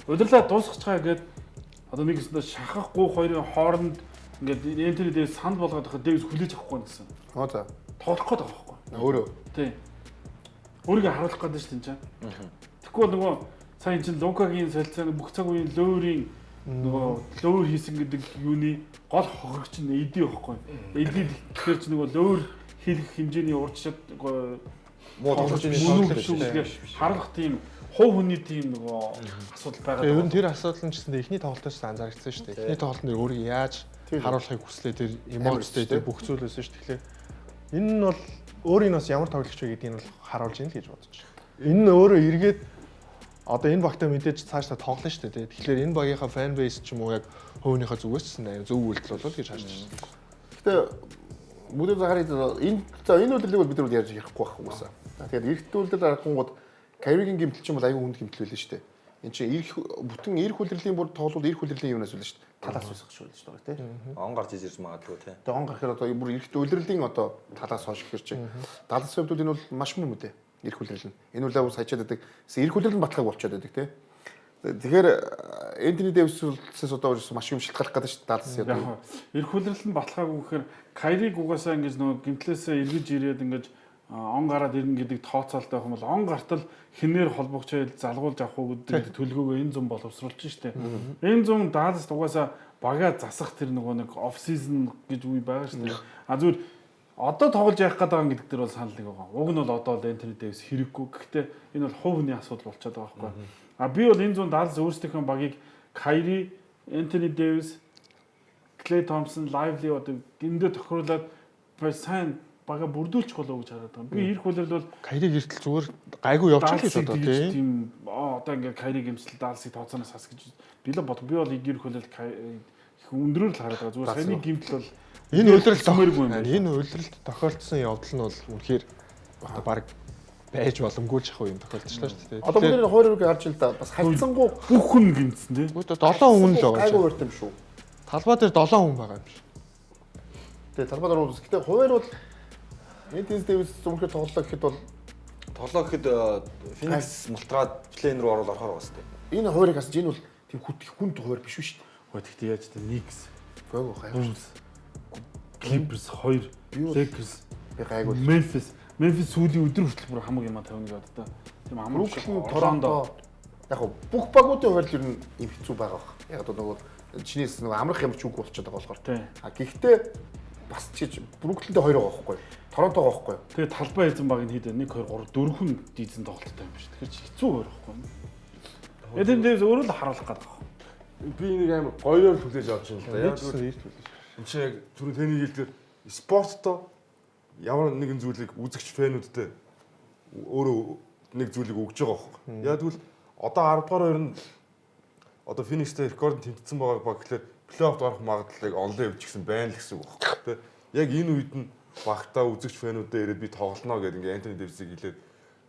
удирдлага дуусчихгаа гэдэг одоо нэг өсөндөө шахахгүй хоёрын хооронд ингээд Anthony Davis санд болгоод байхад Davis хүлээж авахгүй гэсэн. Оо за. Тоглох гээд байгаа байхгүй. Өөрөө. Тий. Өөрийгөө харуулах гэдэг шүү дээ. Тэгэхгүй нөгөө сайн чинь Лукагийн солилцооны бүх цаг үеийн лөөрийн нөгөө лөөр хийсэн гэдэг юуны гол хохирогч нь AD байхгүй. AD тэгэхээр ч нөгөө лөөр хийх хэмжээний урдчад муу тоглож харуулах тийм хувь хүний тийм нөгөө асуудал байгаа. Тэгээ ер нь тэр асуудал нь ч гэсэн эхний тоглолтоос анзаарчихсан шүү дээ. Эхний тоглолт нь өөрийгөө яаж харуулахыг хүслээ тэр эмоцтой тэр бүх зүйл байсан шүү. Тэгэхээр энэ нь бол өөрийн бас ямар тоглогч вэ гэдгийг нь бол харуулж ийн л гэж бодож байна. Энэ нь өөрөө эргээд одоо энэ багтаа мэдээж цаашдаа тоглоно шүү дээ. Тэгэхээр энэ багийнхаа фан бейс ч юм уу яг хөөнийхөө зүгээс нь зөв үйлдэл болол гэж харж байна. Гэтэ бүгд загарыг энэ үйлдэлийг бол бид нар яаж ярихгүй байх угаасаа. Тэгэхээр эрт үйлдэл аргангууд Kyrie-гийн гэмтэл чинь бол аюу хүнд гэмтэл байлаа шүү дээ. Энд чинь бүтэн эрх хүлрэлийн бүр тоглолт эрх хүлрэлийн юунаас үлдэн шүү дээ. Талаас үсгэж шүү дээ тий. Он гарч ирж магадгүй тий. Тэгээ он гарахаар одоо бүр эрхт улирлын одоо талаас хойш гэхэр чи 70% бол энэ бол маш муу мэдээ. Эрх хүлрэл нь. Энэ үл авал саячаад байдаг. Эрх хүлрэл нь батлаг болчиход байдаг тий. Тэгэхээр Энтони Дэвисээс одоо маш юм шилтгалах гэдэг шүү дээ 70%. Эрх хүлрэл нь баталгаагүй гэхээр Кайриг угаасаа ингэж нөгөө гимтлээсээ эргэж ирээд ингэж он гараад ирнэ гэдэг тооцоолтой байх юм бол он гартал хинээр холбогчоод залгуулж авах уу гэдэг төлөвлөгөөгөө энэ зам боловсруулж штэ. Энэ зам Даллас угаасаа багаа засах тэр нөгөө нэг оф сизон гэж үе байгаа штэ. А зүгээр одоо тоглож явах гэдэг байгаа гэдэг дээр бол санал нэг байгаа. Уг нь бол одоо л Энтони Дэвис хэрэггүй. Гэхдээ энэ бол хувийн асуудал болчиход байгаа байхгүй. А би бол энэ зүүн Даллас өөрсдийнхөө багийг Кайри, Энтони Дэвис, Клей Томпсон, Лайвли одоо гиндэ тохируулаад сайн бага бүрдүүлчих болоо гэж хараад байгаа. Би эрх хүлрэл бол Кайриг эртэл зүгээр гайгүй явчих гэж одоо тийм. Одоо ингээд Кайриг гэмтэл Далласыг тооцооноос хас гэж би л бод. Би бол эрх хүлрэл их өндрөөр л хараад байгаа. Зүгээр саяны гэмтэл бол Энэ үйлрэл томэргүй юм байна. Энэ үйлрэлд тохиолдсон явдал нь бол үнэхээр одоо баг байж боломгүй л шахав юм тохиолдчихлаа шүү дээ. Одоо бидний хоёр үргээ харж ил да бас хайцсангуу бүх хүн гэмтсэн тий. Үгүй 7 хүн л байгаа. Айгуу өрт юм шүү. Талбай дээр 7 хүн байгаа юм шиг. Тэгээ талбай дээр ус. Гэтэ хоёр бол Энтони Дэвис зөвхөн тоглолоо гэхэд бол Тоглоо гэхэд Феникс мултраад плейн руу ороод орохоор байгаа шүү дээ. энэ хоёрыг хасаж энэ бол тийм хүнд хоёр биш үү шүү дээ. Гэхдээ тэгтээ яаж тэ Никс, Гайгүй гайгүй. Clippers 2, Lakers, Би гайгүй. Memphis сүүлийн өдөр хүртэл бүр хамаг юм тавина гэж боддоо. Тийм амар Бруклин, Торонто яг хөө бүх багуудын хувьд ер нь юм хэцүү байгаа бах. Яг одоо нөгөө чинээс нөгөө амрах юм ч үгүй болчиход байгаа болохоор. А гэхдээ бас чиж Бруклинтэй хоёр байгаа байхгүй. Торонтоо байгаа байхгүй. Тэгээ талбай эзэн баг нь хэд 1 2 3 4 хүн дийзэн тоглолттой юм биш. Тэгэхээр хэцүү хоёр байхгүй. Эдэн дээс өөрөө л харуулах гэдэг байна. Би нэг амар гоёор хүлээж авч байна л да. Яг энэ чинь яг түрүү таны хэлдгээр спорттой ямар нэгэн зүйлийг үзэгч фэнүүдтэй өөрөө нэг зүйлийг өгж байгаа байхгүй. Яг тэгвэл одоо 10 дугаар хоёр нь одоо Феникстэй рекорд тэмцсэн байгаа баг гэхэлэр плей-офф орох магадлалыг онлайн өвчгсөн байна л гэсэн үг байхгүй. Яг энэ үед нь багтаа үзэгч фэнүүдтэй ирээд би тоглоно гэдэг ингээ Энтони Дэвисийг хэлээд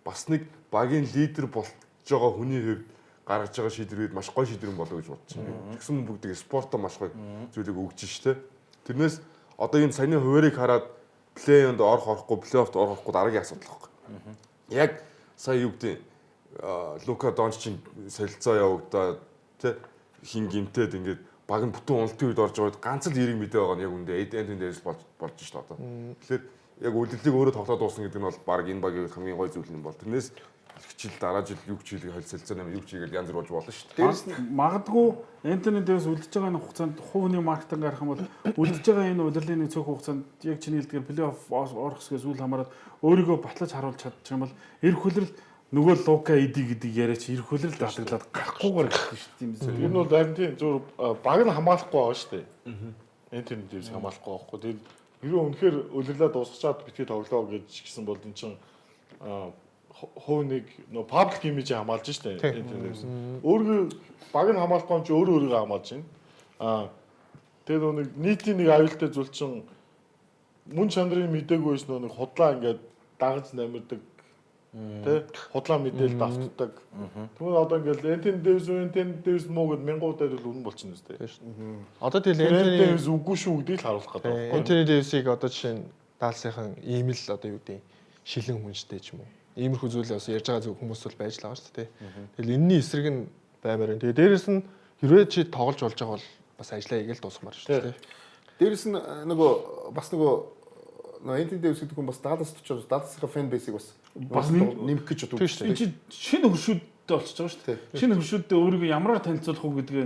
бас нэг багийн лидер болж байгаа хүний хувьд гаргаж байгаа шийдвэрүүд маш гоё шийдвэр болоо гэж бодож байна. Тэгсэн бүгдийг спортоо маш гоё зүйлийг өгж штэ. Тэрнээс одоо энэ саяны хуваарийг хараад плей-онд орох орохгүй, плей-оффт орохгүй дараагийн асуудал байхгүй. Яг сая юу гэдэг Лука Дончичийн солилцоо явагдаад тэ хин гимтээд ингээд баг нь бүтэн уналтын үед орж байгаад ганц л эриг мэдээ байгаа нь яг үндэ Энтони Дэвис болж штэ одоо. Тэгэхээр яг үлдлийг өөрөө тоглоод дуусна гэдэг нь бол баг энэ багийн хамгийн гоё зүйл юм бол. Тэрнээс жил дараа жил юу ч хийлийг холилцоо нэм юу ч хийгээл янз бүр болж болно шүү дээ. Дээрээс нь Магадгүй Энтони Дэвис үлдэж байгаа энэ хугацаанд хувийн маркетинг гарах юм бол үлдэж байгаа энэ удирлын нэг цөөх хугацаанд яг чиний хэлдгээр плей-офф орох хэсгээс үл хамааран өөрийгөө батлаж харуулж чадчих юм бол эрх хүлрэл нөгөө Лука Эди гэдэг яриач эрх хүлрэл даатгалаад гарахгүйгээр гэх шүү дээ. Энэ бол харин тийм зөв баг нь хамгаалахгүй байгаа шүү дээ. Энтони Дэвис хамгаалахгүй байхгүй. Тэгээд ерөө үнэхээр улирлаа дуусгачаад битгий тоглоо гэж гисэн бол эн чин хувийг нөө паблик имижийг хамгаалж штэ Энтони Дэвис. Өөрөө баг нь хамгаалахгүй юм чи өөрийгөө хамгаалж байна. Тэгээд нэг нийтийн нэг аюултай зүйл чин мөн чанарын мдэггүй байсан нэг худлаа ингээд дагаж намирдаг тэ худлаа мэдээлэл давтдаг. Тэгвэл одоо ингээд Энтони Дэвис муу гэд 1000 удаад л үнэн болчихно үстэй. Одоо тэгэл Энтони Дэвис үгүй шүү гэдгийг л харуулах гэдэг. Энтони Дэвисийг одоо жишээ нь Далласынхан ийм л одоо юу гэдэг шилэн хүнжтэй ч юм уу. Иймэрхүү зүйл бас ярьж байгаа зөв хүмүүс бол байж л байгаа шүү дээ. Тэгэл энэний эсрэг нь баймаар байна. Тэгээ дээрэс нь хэрвээ чи тоглож болж байгаа бол бас ажиллаа хийгээл дуусгамаар шүү дээ. дээрээс нь нөгөө бас нөгөө Энтони Дэвис гэдэг хүн бас Далласт очиж Далласынхаа фэн бейсийг бас нэмэх гэж боддог шүү дээ. Чи шинэ хөршүүдтэй болчихж байгаа шүү дээ. Шинэ хөршүүдтэй өөрийгөө ямараар танилцуулах уу гэдгээ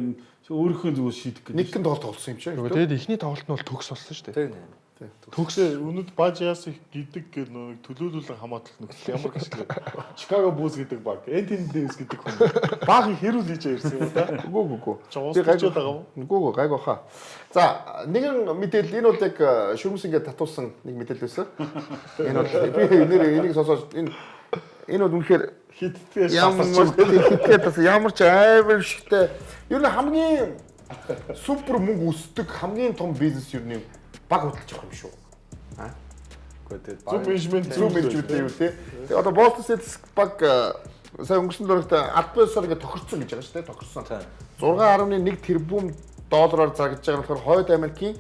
өөрийнхөө зүгээр шийдэх гэж. Нэг гэн тоглолт болсон юм чинь. Тэгээд эхний тоглолт нь бол төгс болсон шүү дээ. Төгсөө өнөд Бажиас их гэдэг гэх нэг төлөөлүүлэн хамаатлах нөхцөл ямар гэчлээ. Чикаго Булс гэдэг баг, Энтони Дэвис гэдэг хүн. Баг хэрүүл хийж ирсэн юм да. Үгүй. Чи гайгүй байгаа юм. Үгүй гайгүй хаа. За, нэгэн мэдээлэл энэ бол яг шүрмс ингээд татуулсан нэг мэдээлэл байсан. Энэ бол би энийг сонсож энэ бол үнэхээр Хиттэй ямар ч амар шигтэй. Ер нь хамгийн супер мөнгө өсдөг хамгийн том бизнес ер нь баг хөдөлж байгаа юм шүү. Зөв менежмент юу те. Тэгээ одоо Boston Celtics баг сая өнгөрсөн дөрөвт Альбасор ингэ тохирсон гэж байгаа шүү дээ. Тохирсон. Тийм. 6.1 тэрбум доллараар зарагдж байгаа нь болохоор Хойд Америкийн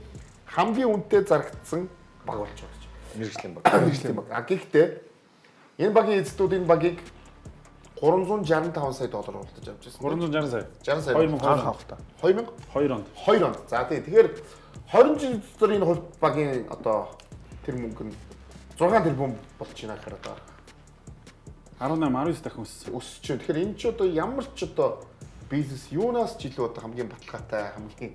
хамгийн үнэтэй зарагдсан баг болж байгаа гэж. Мэргэжлийн баг. Мэргэжлийн баг. Гэхдээ энэ багийн эзэдүүд энэ багийг 365 сая доллар худалдаж авч байсан. 360 сая. 60 сая. 2000 анх авахта. 2000 2 онд. 2 онд. За тийм. Тэгэхээр 20 жил дотор энэ хувь багийн одоо тэр мөнгө нь 6 тэрбум болж байна гэхээр одоо 18 19 дахин өссөн. өсөж байна. Тэгэхээр энэ ч одоо ямар ч одоо бизнес юунаас ч илүү одоо хамгийн баталгаатай хамгийн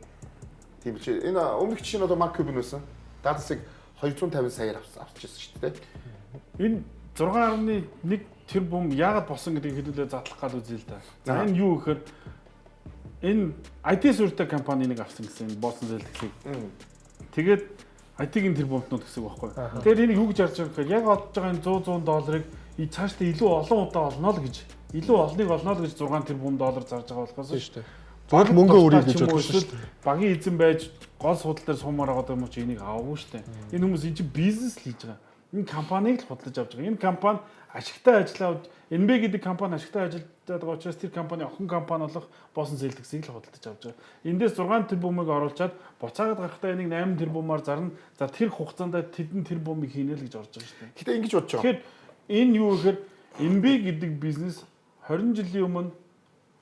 тийм ч энэ өмнөх жишээ нь одоо Марк Кюбен байсан. Датасыг 250 саяар авчихсан шүү дээ. Энэ 6.1 тэрбум яагаад болсон гэдгийг хэдүүлээ задлах гал үзье л да. За энэ юу гэхээр энэ IT сүртэй компани нэг авсан гэсэн Boston Celtics-ийг. Тэгээд IT-ийн тэрбумтнууд гэсэн үг байхгүй. Тэгэхээр энийг юу гэж харж байгаа гэхээр яг олж байгаа энэ 100 долларыг цаашдаа илүү олон удаа олно л гэж илүү олныг олно л гэж 6 тэрбум доллар зарж байгаа болохоос шүү дээ. Баг мөнгө өрийг гэж бодсон шүү дээ. Багийн эзэн байж гол судал дээр суумаар байгаа юм уу чи энийг аваагүй шүү дээ. Энэ хүмүүс энэ чинь бизнес л хийж байгаа. Энэ компанийг л худалдаж авч байгаа. Энэ компани ашигтай ажиллаад NBA гэдэг компани ашигтай ажиллаад байгаа учраас тэр компани охин компани болох Boston Celtics-ийг л худалдаж авч байгаа. Эндээс 6 тэрбумыг оруулчаад буцаагаад гарахтаа энийг 8 тэрбумаар зарна. За тэр хугацаанд тэдэн тэрбумыг хийнэ л гэж орж байгаа шүү дээ. Гэтэ ингэж бодож байгаа. Тэгэхээр энэ юу гэхээр NBA гэдэг бизнес 20 жилийн өмнө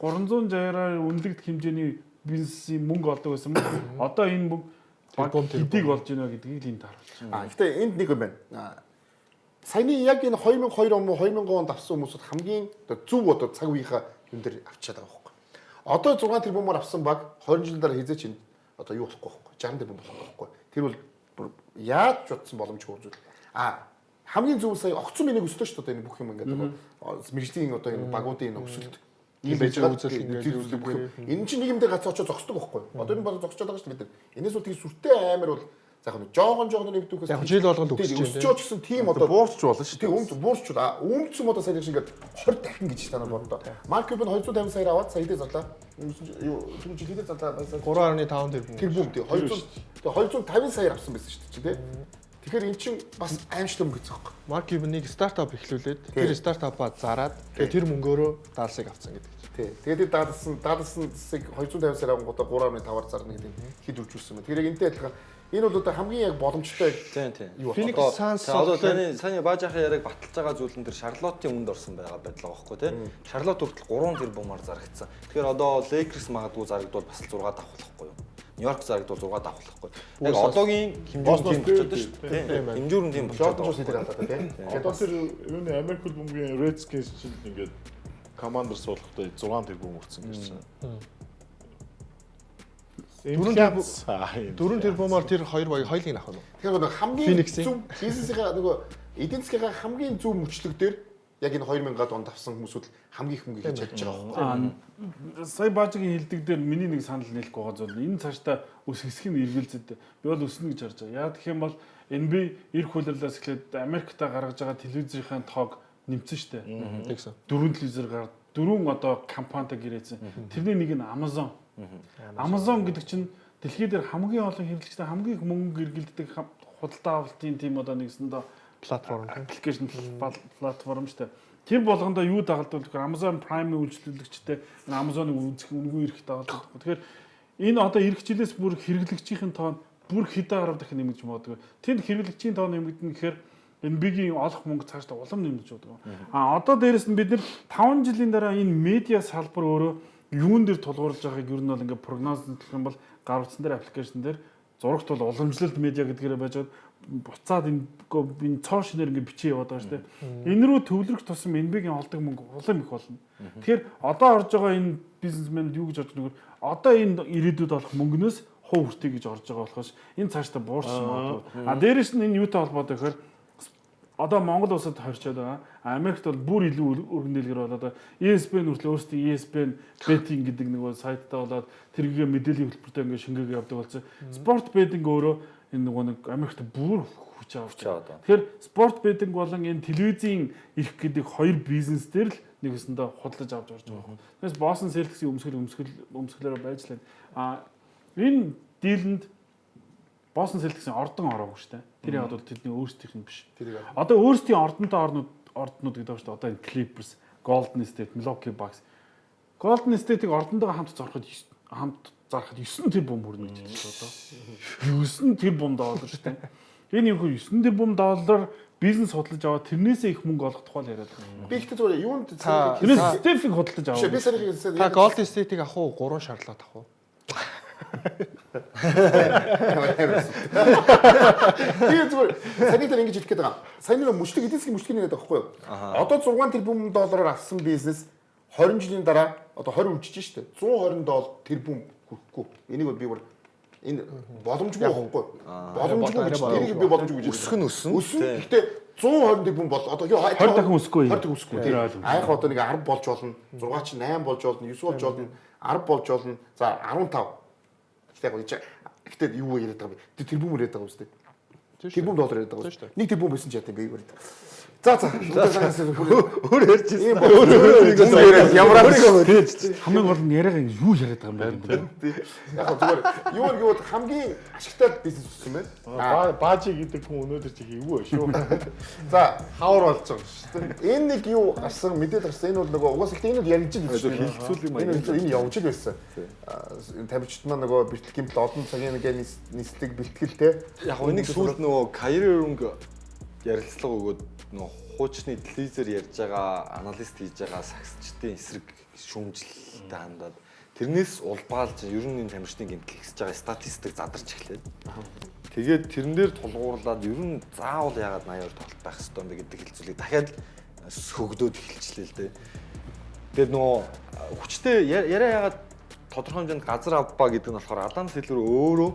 360-аар үнэлэгдэх хэмжээний бизнесийн мөнгө олдог байсан мөн. Одоо энэ мөнгө баг хэдийг болж байна гэдгийг л энд харуулж байна. Гэтэ энд нэг юм байна. Саяны яг энэ 2002 он 2000 онд авсан хүмүүсд хамгийн зөв одоо цаг үеийнхаа юм дээр авчиад байгаа байхгүй. Одоо 6 тэрбумаар авсан баг 20 жилийн дараа хизээч энэ одоо юу болохгүй байхгүй. 60 тэрбум болох байхгүй. Тэр бол яаж ч утсан боломжгүй зүйл. Хамгийн зөв сая огцон миний өсөлтөө шүү дээ энэ бүх юм ингээд мэржлийн одоо энэ багуудын энэ өсөлт ийм байж байгаа үзэл. Энэ чинь нэг юм дээр гацаа очиж зогсдог байхгүй. Одоо энэ баг зогсож байгаа шүү дээ бид нар. Энэс бол тийм сүртэй амар бол за яг жоохон нэмдүүхээс яг жил болгонд өсөж байна. Өсөж гэсэн тийм одоо буурч болно шүү дээ. Тийм буурч уу. Өмцсөн одоо сая шиг ингээд 20 дахин гэж танаа бодлоо. Марк Кюбен 250 саяар аваад сая дээр зарлаа. Юу жилээр зарлаа. 3.5 тэрбум. Тэр бум тий 250 саяар авсан байсан шүү дээ. Тэгэхээр эн чинь бас аимштай мөнгө гэсэн юм. Марк Кюбенийг стартап эхлүүлээд тэр стартапаа зараад тэр мөнгөөрөө даалсыг авсан гэдэг. Тий. Тэгээд тэр даалсыг 250 саяар авангуудаа 3.5-аар зарна гэдэг хэд үржүүлсэн бэ. Тэгэхээр энэтэй адилхан энэ бол одоо хамгийн яг боломжтой Тийм. Phoenix Suns одоо таны бааж ахын яриг баталж байгаа зүйл нь тэр Шарлоттын үнд орсон байгаа байдлаа байхгүй тийм. Шарлот хүртэл 3 тэрбумаар зарагдсан. Тэгэхээр одоо Lakers магадгүй зарагдвал бас 6 давах болохгүй юу? Нью-Йорк зарагдвал 6 давах болохгүй. Яг одоогийн хэмжээнд тийм болчиход шүү дээ. Хэмжүүрэн тийм болчиход Jordan Jones дээр алдаа тийм. Одоо тэр юуны Америк хөлбөмбөгийн Redskins чинь ингээд командер суулгахдаа 6 тэрбум өгсөн гэж байна. 4 тэрбумаар тэр хоёр багийг хоёулыг авах нь. Тэгэхээр хамгийн зөв бизнесийнхаа нөгөө эдийн засгийнхаа хамгийн зөв мөчлөг дээр яг энэ 2000-аад онд авсан хүмүүсүүд хамгийн их мөнгө хийж чадж байгаа байхгүй. Сая баажгийн хилдэг дээр миний нэг санал нийлэхгүй байгаа зүйл энэ цаашдаа өсгөх нь эргэлзээд би бол өснө гэж харж байгаа. Яа гэх юм бол NBA эрх хуулиарлаас эхлээд Америктаа гаргаж байгаа телевизийн тоог нэмсэн шүү дээ. Тэгсэн. 4 телевизээр гараад 4 одоо компанитай гэрээсэн. Тэрний нэг нь Amazon. Amazon гэдэг чинь дэлхийд дээр хамгийн олон хэрэглэгчтэй хамгийн их мөнгө эргэлддэг худалдаа авалтын тийм одоо нэгсэндээ Платформ. Application платформ шүү дээ. Тэр болгондоо юу дагалдвал гэхээр Amazon Prime-ийн үйлчлүүлэгчтэй Amazon-ыг үзэх үнгүй эрх дагалддаг. Тэгэхээр энэ одоо эх жилээс бүр хэрэглэгчийн тоо бүр хэдэн арав дахин нэмэгдэж магадгүй. Тэнд хэрэглэгчийн тоо нэмэгдэнэ гэхээр NBA-гийн олох мөнгө цаашдаа улам нэмэгдэж байгаа. Одоо дээрэс нь бид нэр 5 жилийн дараа энэ медиа салбар өөрөө юун дээр тулгуурлаж байгааг ер нь бол ингээд прогнозлох юм бол гар утсан дээр аппликейшн дээр зурагт бол уламжлалт медиа гэдгээрээ байж байгаа буцаад энэ цоо шинээр ингээд бичиж яваад байгаа шүү дээ. Энэ рүү төвлөрөх тусам NBA-гийн олдог мөнгө улам их болно. Тэгэхээр одоо орж байгаа энэ бизнесмэнүүд юу гэж бодож байгаа нөхөр одоо энэ ирээдүйд олох мөнгнөөс хов хүртээ гэж орж байгаа болохоос энэ цаашдаа буурч магадгүй. Дээрээс нь энэ юутай холбоотой гэхээр одоо Монгол улсад хорчоод байгаа. Америкт бол бүр илүү өргөн дэлгэр болоод ESPN хүртэл өөрсдөө ESPN betting гэдэг нэг сайттай болоод тэргээ мэдээллийн хөтөлбөртэй ингээд шингээгээ явдаг болсон. Sport betting өөрөө энэ нэг Америкт бүр хүч авч байгаа. Тэгэхээр sport betting болон энэ телевизийн ирэх гэдэг хоёр бизнес дээр л нэгэсэндээ худалдаж авч орж байгаа. Тэгээс Boston Celtics-ийн өмсгөлөөр байж лээ. Энэ дийлэнд Boston Celtics-ийн ордон ороогүй шүү дээ. Тэр яг бол тэдний өөрсдийнх нь биш. Одоо өөрсдийн ордонтой орднууд гэдэг байна шүү дээ. Одоо энэ Clippers, Golden State, Milwaukee Bucks. Golden State-ийг ордондоо хамт зарахад 9 тэрбум хүрнэ гэж байна одоо. 9 тэрбум доллар шүү дээ. Энэ юу 9 тэрбум доллар бизнес худалдаж аваад тэрнээсээ их мөнгө олох тухай яриад байна. Би ихтэй зүгээр юунд Тэрнээс Стефиг худалдаж аваад. би санийхийг хэлсэн. Та Golden State-ийг авах уу? 3 шарлаад авах уу? Би зүгээр саний дээр ингэж хэлэх гээд байгаа. Сайн нэг мөчлөг эдийн засгийн мөчлөгийг нэгэдэг байхгүй юу? Одоо 6 тэрбум доллараар авсан бизнес 20 жилийн дараа одоо 20 үлчиж штэ. 120 тэрбум хүрэхгүй. Энийг би бүр энэ боломжгүй байхгүй. Боломжгүй гэж тэрийг би боломжгүй гэж Өсөх нь өснө. Гэхдээ 120 тэрбум бол одоо 20 дахин өсөхгүй. 20 дахин өсөхгүй. Аях одоо нэг 10 болж болно. 6 чи 8 болж болно. 9 болж болно. 10 болж болно. За 15. Гэхдээ юу яриад байгаа бэ? Тэрбум яриад байгаа үстэй. Тэрбум доллар яриад байгаа үстэй. Нэг тэрбум байсан ч яа тийм бэ яриад. За Өөр ярьж ирсэн. Ямар хамгийн гол нь яриагаа юу яриад байгаа юм бэ? яг зүгээр юу хамгийн ашигтай бизнес өссөн байна. Баажи гэдэг хүн өнөөдөр чи эвгүй шүү. За хавар болж байгаа шүү дээ. Энэ нэг юу гарсан мэдээд гарсан. Энэ бол нөгөө угаас ихтэй энэ ярьж л байсан. Хилцүүл юм аа. Энэ явж л байсан. Энэ тавьчт маань нөгөө бэлтгэл гэмтэл олон цагийн нэг нийслэг бэлтгэлтэй. Яг энийг сүүлд нөгөө Kyrie Irving ярилцлага өгөөд нөгөө хуучны телевизээр ярьж байгаа аналист хийж байгаа сагсчдын эсрэг шүүмжлэлтэй хандаад тэрнээс улбаалж ер нь энэ тамирчдын гэмтэл ихсэж байгаа статистик задарч эхлэв. Тэгээд тэрэн дээр тулгуурлаад ер нь заавал яагаад 82 тоглолт байх ёстой юм бэ гэдэг хэлцүүлгийг дахиад сөгдөөд эхэлчихлээ л дээ. Тэгээд нөгөө хүчтэй яриа яагаад тодорхой хэмжээнд газар авбаа гэдэг нь болохоор Адам Сэлвэр өөрөө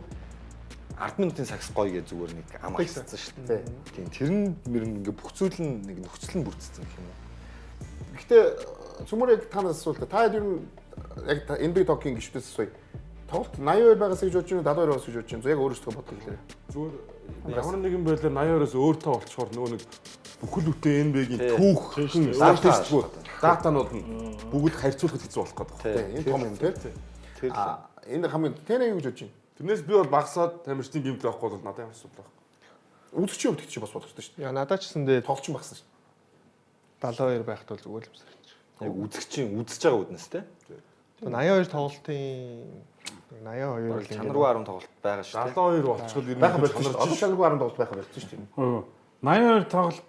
10 минутын сакс гоё гэж зүгээр нэг ам авчихсан шүү дээ. Тийм тэр нь мөрн ингээ бүх зүйл нь нэг нөхцөл нь бүрдсэн гэх юм уу. Гэхдээ цөмөр яг танаас асуулт. Та ер нь яг NBA Talking гişүүдээс асууя. Тоглолт 82 байгаас гэж бодож байна, 72 байгаас гэж бодож байна. Яг өөрөөсөө бодох хэлээ. Зүгээр ямар нэгэн байдлаар 82-оос өөртөө олцохоор нөгөө нэг бүхэл бүтэн NBA-гийн түүх датанууд нь бүгд харьцуулахад хэцүү болох гэдэг. Энэ том юм тийм. Энэ хамгийн тэнэ юу гэж бодож байна? Тэрнээс би бол багасаад тамирчдын гэмтэл авахгүй бол надад ямар асуудал байна. Үзэгчийн хувьд чи бас бодох хэрэгтэй шүү дээ. Яа надад ч гэсэндээ Тоглолч нь багсан шүү дээ. 72 байхад бол зүгээр л юмсаар. Яг үзэгчийн үзэж байгаа үднэс те. 82 тоглолтын 82 чанаргүй 10 тоглолт байгаа шүү дээ. 72 болчихвол ер нь Байха болчих шүү дээ. Одоо шалгуу 10 тоглолт байха болчих шүү дээ. 82 тоглолт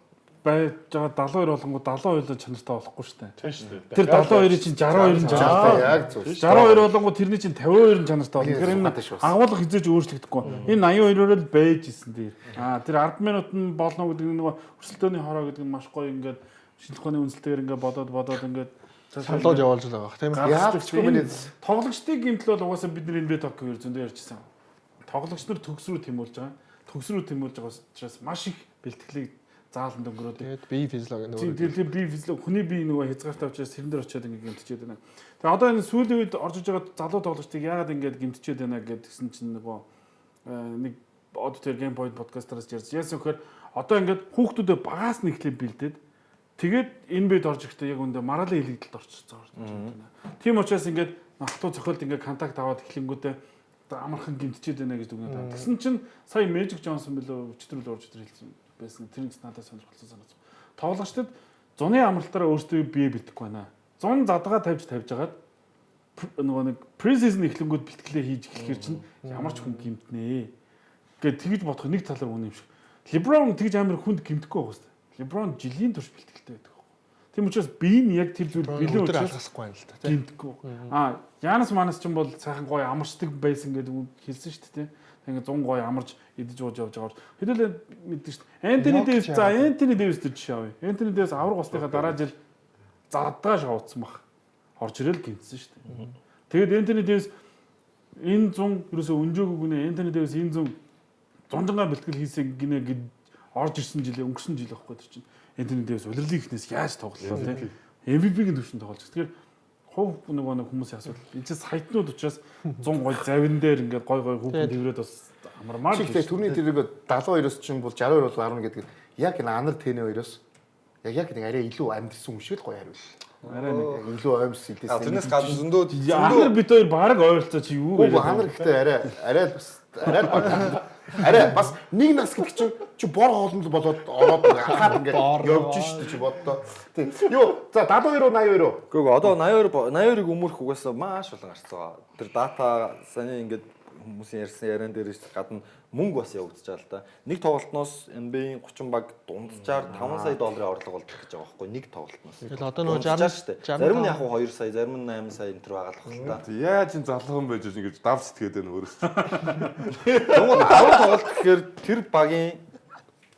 байж байгаа 72 болонгоо 72-оор чанартай болохгүй шүү дээ. Тийм шүү дээ. Тэр 72-ийн чинь 62-ын чанартай. Яг зөв. 62 болонгоо тэрний чинь 52-ын чанартай болно. Тэгэхээр энэ агуулга хизээж өөрчлөгдөхгүй. Энэ 82-оор л байж исэн дээр. Тэр 10 минут нь болно гэдэг нь нөгөө өрсөлдөөний хороо гэдэг нь маш гоё ингээд шинжлэх ухааны үнэлтэйгээр ингээд бодоод ингээд шалгаж явуулж байгаа бах тийм ээ. Яг ч юм уу тоглогчдын гэмтэл бол угаасаа бид нар NBA Talk-ээр зөндөө ярьжсэн. Тоглогч нар төгс рүү тэмүүлж байгаа. Төгс рүү тэмүүлж байгаа учраас маш их бэлтгэлийг зааланд өнгөрөөд. Тэгээд бие физиологи нөгөө. Тэгээд бие физиологи хүний бие нөгөө хязгаартай учраас тэрэн дээр очиод ингээд гэмтчихэд байна. Тэгээд одоо энэ сүүлийн үед орж иж байгаа залуу тоглогчдыг яагаад ингээд гэмтчихэд байна гэдгсэн чинь нөгөө нэг Auditor Game Point podcast-аас ярьж яасан гэхээр одоо ингээд хүүхдүүдэд багаас нь эхлээд бэлдээд тэгээд энэ бед орж ирэхдээ яг үндэ маргаалын илэгдэлд орчихсон байна. Тийм учраас ингээд хатуу цохилд ингээд контакт аваад эхлэнгүүтээ амархан гимтчихэд байна гэж дүгнээд. Тэгсэн чинь сая Magic Johnson билүү өчтөрөл орж ир хэлсэн байсан. Тэрнээс надад сонирхолтой санагдсан. Тоглогчдод зуны амралтаараа өөрсдөө бие бэлдэхгүй байна. 100 задгаа тавьж агаад нөгөө нэг pre-season эхлэнгүүд бэлтгэлээ хийж эхлэхэр чинь ямар ч хүн гимтнэ. Гэт тэгж бодох нэг талаар үнэ юм шиг. LeBron тэгж амар хүнд гимтэхгүй байгаа хэвээр. LeBron жилийн турш бэлтгэлтэй байдаг. Тийм учраас би нь яг тэр зүйл бэлэн учраас алгасахгүй байна л та тийм. гимтэхгүй. Янас манас ч юм бол сайхан гоё амарчдаг байсан гэдэг хэлсэн шүү дээ. Ингээд 100 гоё амарч идэж ууж явж байгаа. Хэдүүлээ мэддэг шүү дээ. Anthony Davis Anthony Davis дээр жишээ авъя. Anthony Davis авраг усныхаа дараа жил задгаа шоуцсан баг. Орж ирэл гимтсэн шүү дээ. Тэгээд Anthony Davis энэ 100 ерөөсөө өнжөөгүй гинэ. Anthony Davis энэ 100 зунжангаа бэлтгэл хийсэн гинэ гэд орж ирсэн жилээ өнгөрсөн жил байхгүй тэр чинь Anthony Davis улирлын ихнээс яаж тоглолоо тийм MVP-ийн төвшөнд тоглож. Тэгэхээр хувь нэг хүмүүсийн асуудал. Энэ чинь сайтнууд учраас 100 гой завин дээр ингээд гой хүүхэн тэрвэрэд бас амармаар. Гэхдээ түрний тэрийг 72-оос чинь бол 62 бол 10 гэдэг. Яг энэ анар тэнэ хоёроос яг нэг арай илүү амьдсан хүн шиг л гоё хариул. Арай нэг илүү оймс хэлээс. Тэрнээс гадна зөндөө анар бид хоёр баг ойролцоо чи юу гэдэг. Анар гэхдээ арай Арай бас нэг нас гэдэг чинь чи бор хоолнд болоод ороод хахаад ингээд явж штэ чи боддоо. Тийм. Юу за 72 82. Гэхдээ одоо 82-ыг өмөрөх угаасаа маш олон гарцсан байгаа. Тэр дата саний ингээд хүмүүсийн ярьсан яриан дээр гадна мөнгө бас явагдаж байгаа л да. Нэг тоглолтноос NBA-ийн 30 баг дунджаар 5 сая долларын орлого болдог гэж байгаа байхгүй нэг тоглолтноос. Тэгэл одоо нөгөө 60 зарим нь яг 2 сая, зарим нь 8 сая энэ төр байгаа л байна л да. Яаж энэ залхуун байж ингэж дав сэтгээд байна өөрөөсөө. Тэгвэл 10 тоглолт гэхээр тэр багийн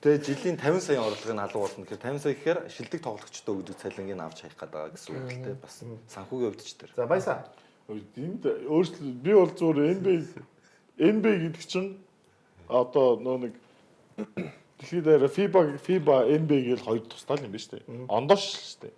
тэгээ жилийн 50 сая орлогын алга болно. Тэгэхээр 50 сая гэхээр шилдэг тоглогчдоо өгдөг цалингийг авч хаях гэдэг гэсэн үг л дээ. Бас санхүүгийн хувьд ч тэр. За баясаа. Энд өөрчлөлт би бол зүгээр NBA гэдэг чинь одоо нэг дэлхийд дээр FIBA NBA гэж хоёр тусдаа юм байна шүү дээ. Ондоош шүү дээ.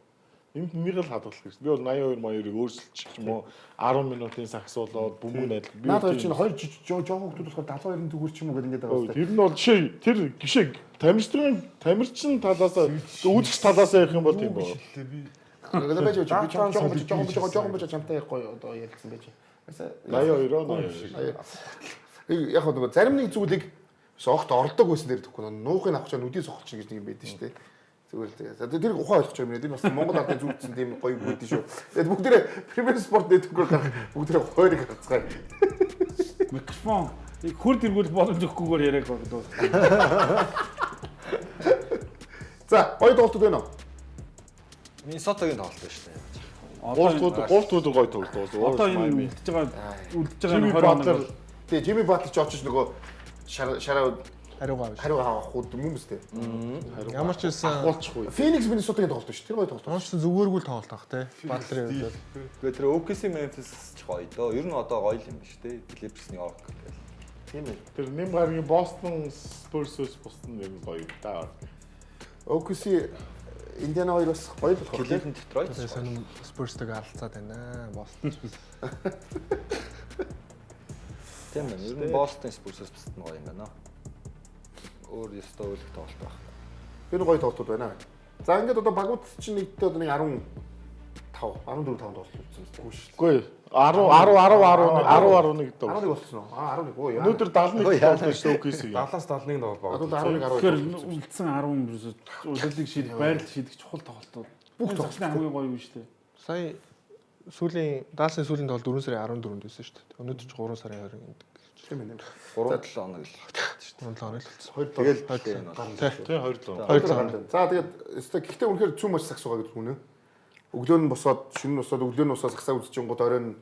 Энд нэг л хадгалах гэж. Би бол 82-ыг өөрчилчих юм уу 10 минутын сагсуулаад бөмбөг найдал. Би Наад хоёр чинь хоёр жоохон хүмүүс болохоор 72-ын зүгээр ч юм уу гэдэг ингээд байгаа Тэр нь бол жишээ тэр гişэг тамирчин талаас үзэгч талаас ярих юм бол тийм байна. гэдэг байж жоохон бож чамтай гоё одоо ярилцсан байж. 82. Яг нөгөө зарим нэг зүйлийг огт ордог байсан дээр тэгэхгүй нуухыг авах чаа нүдийн сохолч гэж нэг юм байдаг шүү дээ. Зүгээр л тэр ухаан ойлгож байгаа юм. Энэ бас Монгол ардын зүгтсэн тийм гоё бүгд шүү. Тэгээд бүгдээ Premier Sport Network-оор гарах бүгдээ хоёрыг хацгаая. Микрофон хурд эргүүл боломж өгөхгүйгээр яриаг болдог. За, гоё тоглолтууд байна уу? Миннесотагийн тоглолт байна шүү дээ. Гурт өдөр гоё тоглолт. Одоо энэ үлдэж байгаа 20 хоног. Тэгээ Jimmy Butler ч очиж нөгөө шараа хариугаа биш. хариу авах хүүд юм үстэй. Ямар ч байсан Агуулчихгүй. Phoenix Minnesota-гийн тоглолт шүү. Тэр гоё тоглолт. ямар ч зүгээргүй л тоглолт баг те. Батлер явдал. Тэгээ тэр OKC Memphis ч гоё доо. Ер нь одоо гоё юм байна шүү дээ. Clippers New York гэх. Тийм ээ. Тэр нэм гаргийн Boston Spurs бусдын нэг гоё даа. OKC Индиана хоёр бас гоё болох. Cleveland Detroit Тэгээ сонирм Spurs-тэйг алцаад байна. Бостон. тийм байна. Ер нь Boston Spurs-аас бусд нь гоё юм байна. Өөр ёстой үйл тоглолт байна. Тэр гоё тоглолтууд байна. За ингээд одоо багууд чинь нэгдээ одоо нэг 14 5 тоглолт үзсэн үгүй шүү. Үгүй 10 11 дөө. 11 болсон уу? 11 өө яа. Өнөөдөр 71 тоглолт шүү OKC. 70-71 тоглол баг. Одоо 11 Тэгэхээр 12. үлдсэн 10 удирдлыг шийдэх, байрлал шийдэх чухал тоглолтууд. Бүх тоглолтын хамгийн гоё юм шүү дээ. Сая Даалсын сүүлийн тоглолт 4 сарын 14-нд байсан шүү дээ. Өнөөдөр ч 3 сарын 20-нд гэдэг. Тийм ээ. 3-7 хоног л багтдаг шүү 7 хоног л болсон. Хоёр дээ. тоглолт. Тэгэл энэ бол Тийм 2 2 За тэгээд өстой гэхдээ үнэхээр цүм маш сагс байгаа гэдэг үнэ. Өглөө нь босоод шинэ босоод өглөө нь босоод сагсаа үзэж гот оройн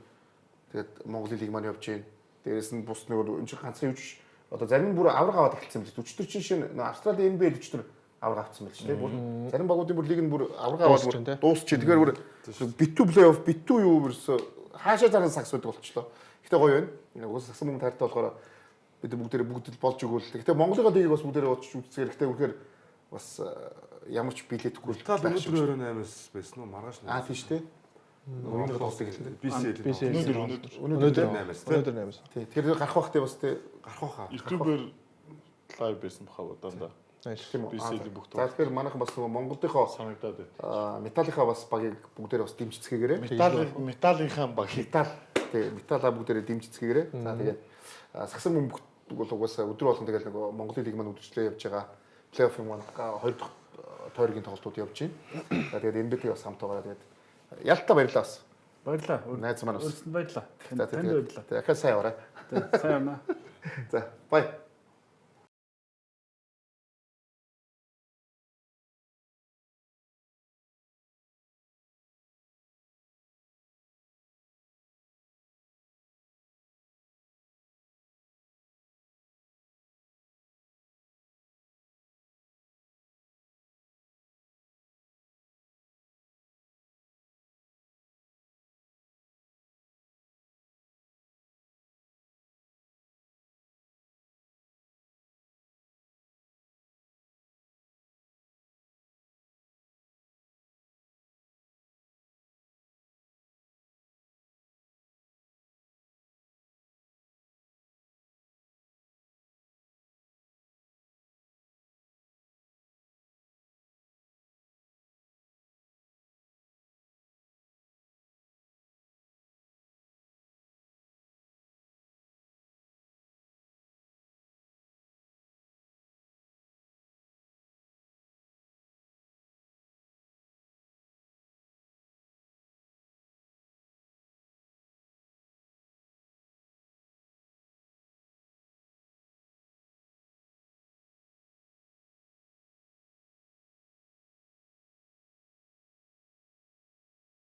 тэгээд Монголын лиг маань явж гин. Дээрээс нь бус нэг энэ чинь ганцхан юуч одоо зарим нь бүр авраг аваад эхэлсэн биз. Өчтөр чинь шинэ Австрали NBA өчтөр авраг авсан байл ч тийм бүр зарим багуудын бүр лиг нь бүр авраг аваад бүр дуусчих. Тэгэхээр бүр битүү плей-офф битүү юу бүрс хаашаа заран сагс байдаг болчихлоо. Гэтэ гоё байна. Уус сагсан мөнгө таартай болохоор бид бүгд л болж өгвөл. Гэтэ Монголын лигийг бас бүгдээрээ очиж үзсээр гэтэ үнэхээр бас ямар ч билетгүй л Тал өнөөдөр 28-аас байсан уу? Маргааш нь. тийм шүү дээ. Өнөөдөр тоглолтыг хэлээ. Өнөөдөр 8-аас. Өнөөдөр 8-аас. Тий. Тэр гарах бахтай бас тий Гарах байхаа. YouTube-ээр лайв байсан баха дандаа. тийм үү. BCL бүх За тэгэхээр манайхан бас нөгөө Монголынхоо санагдаад байна. металлийнхаа бас багийг бүгдээрээ бас дэмжицгээгээрээ. Металлынхаа баг. Металл тий металла бүгдээрээ дэмжицгээгээрээ. За тэгээд сагсан мөнгө бол угаасаа өдөр болгон тэгэл нөгөө Монголын лиг маань үдшилээ явж байгаа. Плей-оффын маань 2 дахь тойргийн тоглолтууд явж байна. За тэгээд NBA-тэй бас хамтаагаа тэгээд ялтаа баярлалаа бас. Баярлалаа. Найз маань бас. Өөрсдөнд баярлалаа. За Танд баярлалаа. тэгээд ахаа сайн яваарай. Сайн байна. За бай.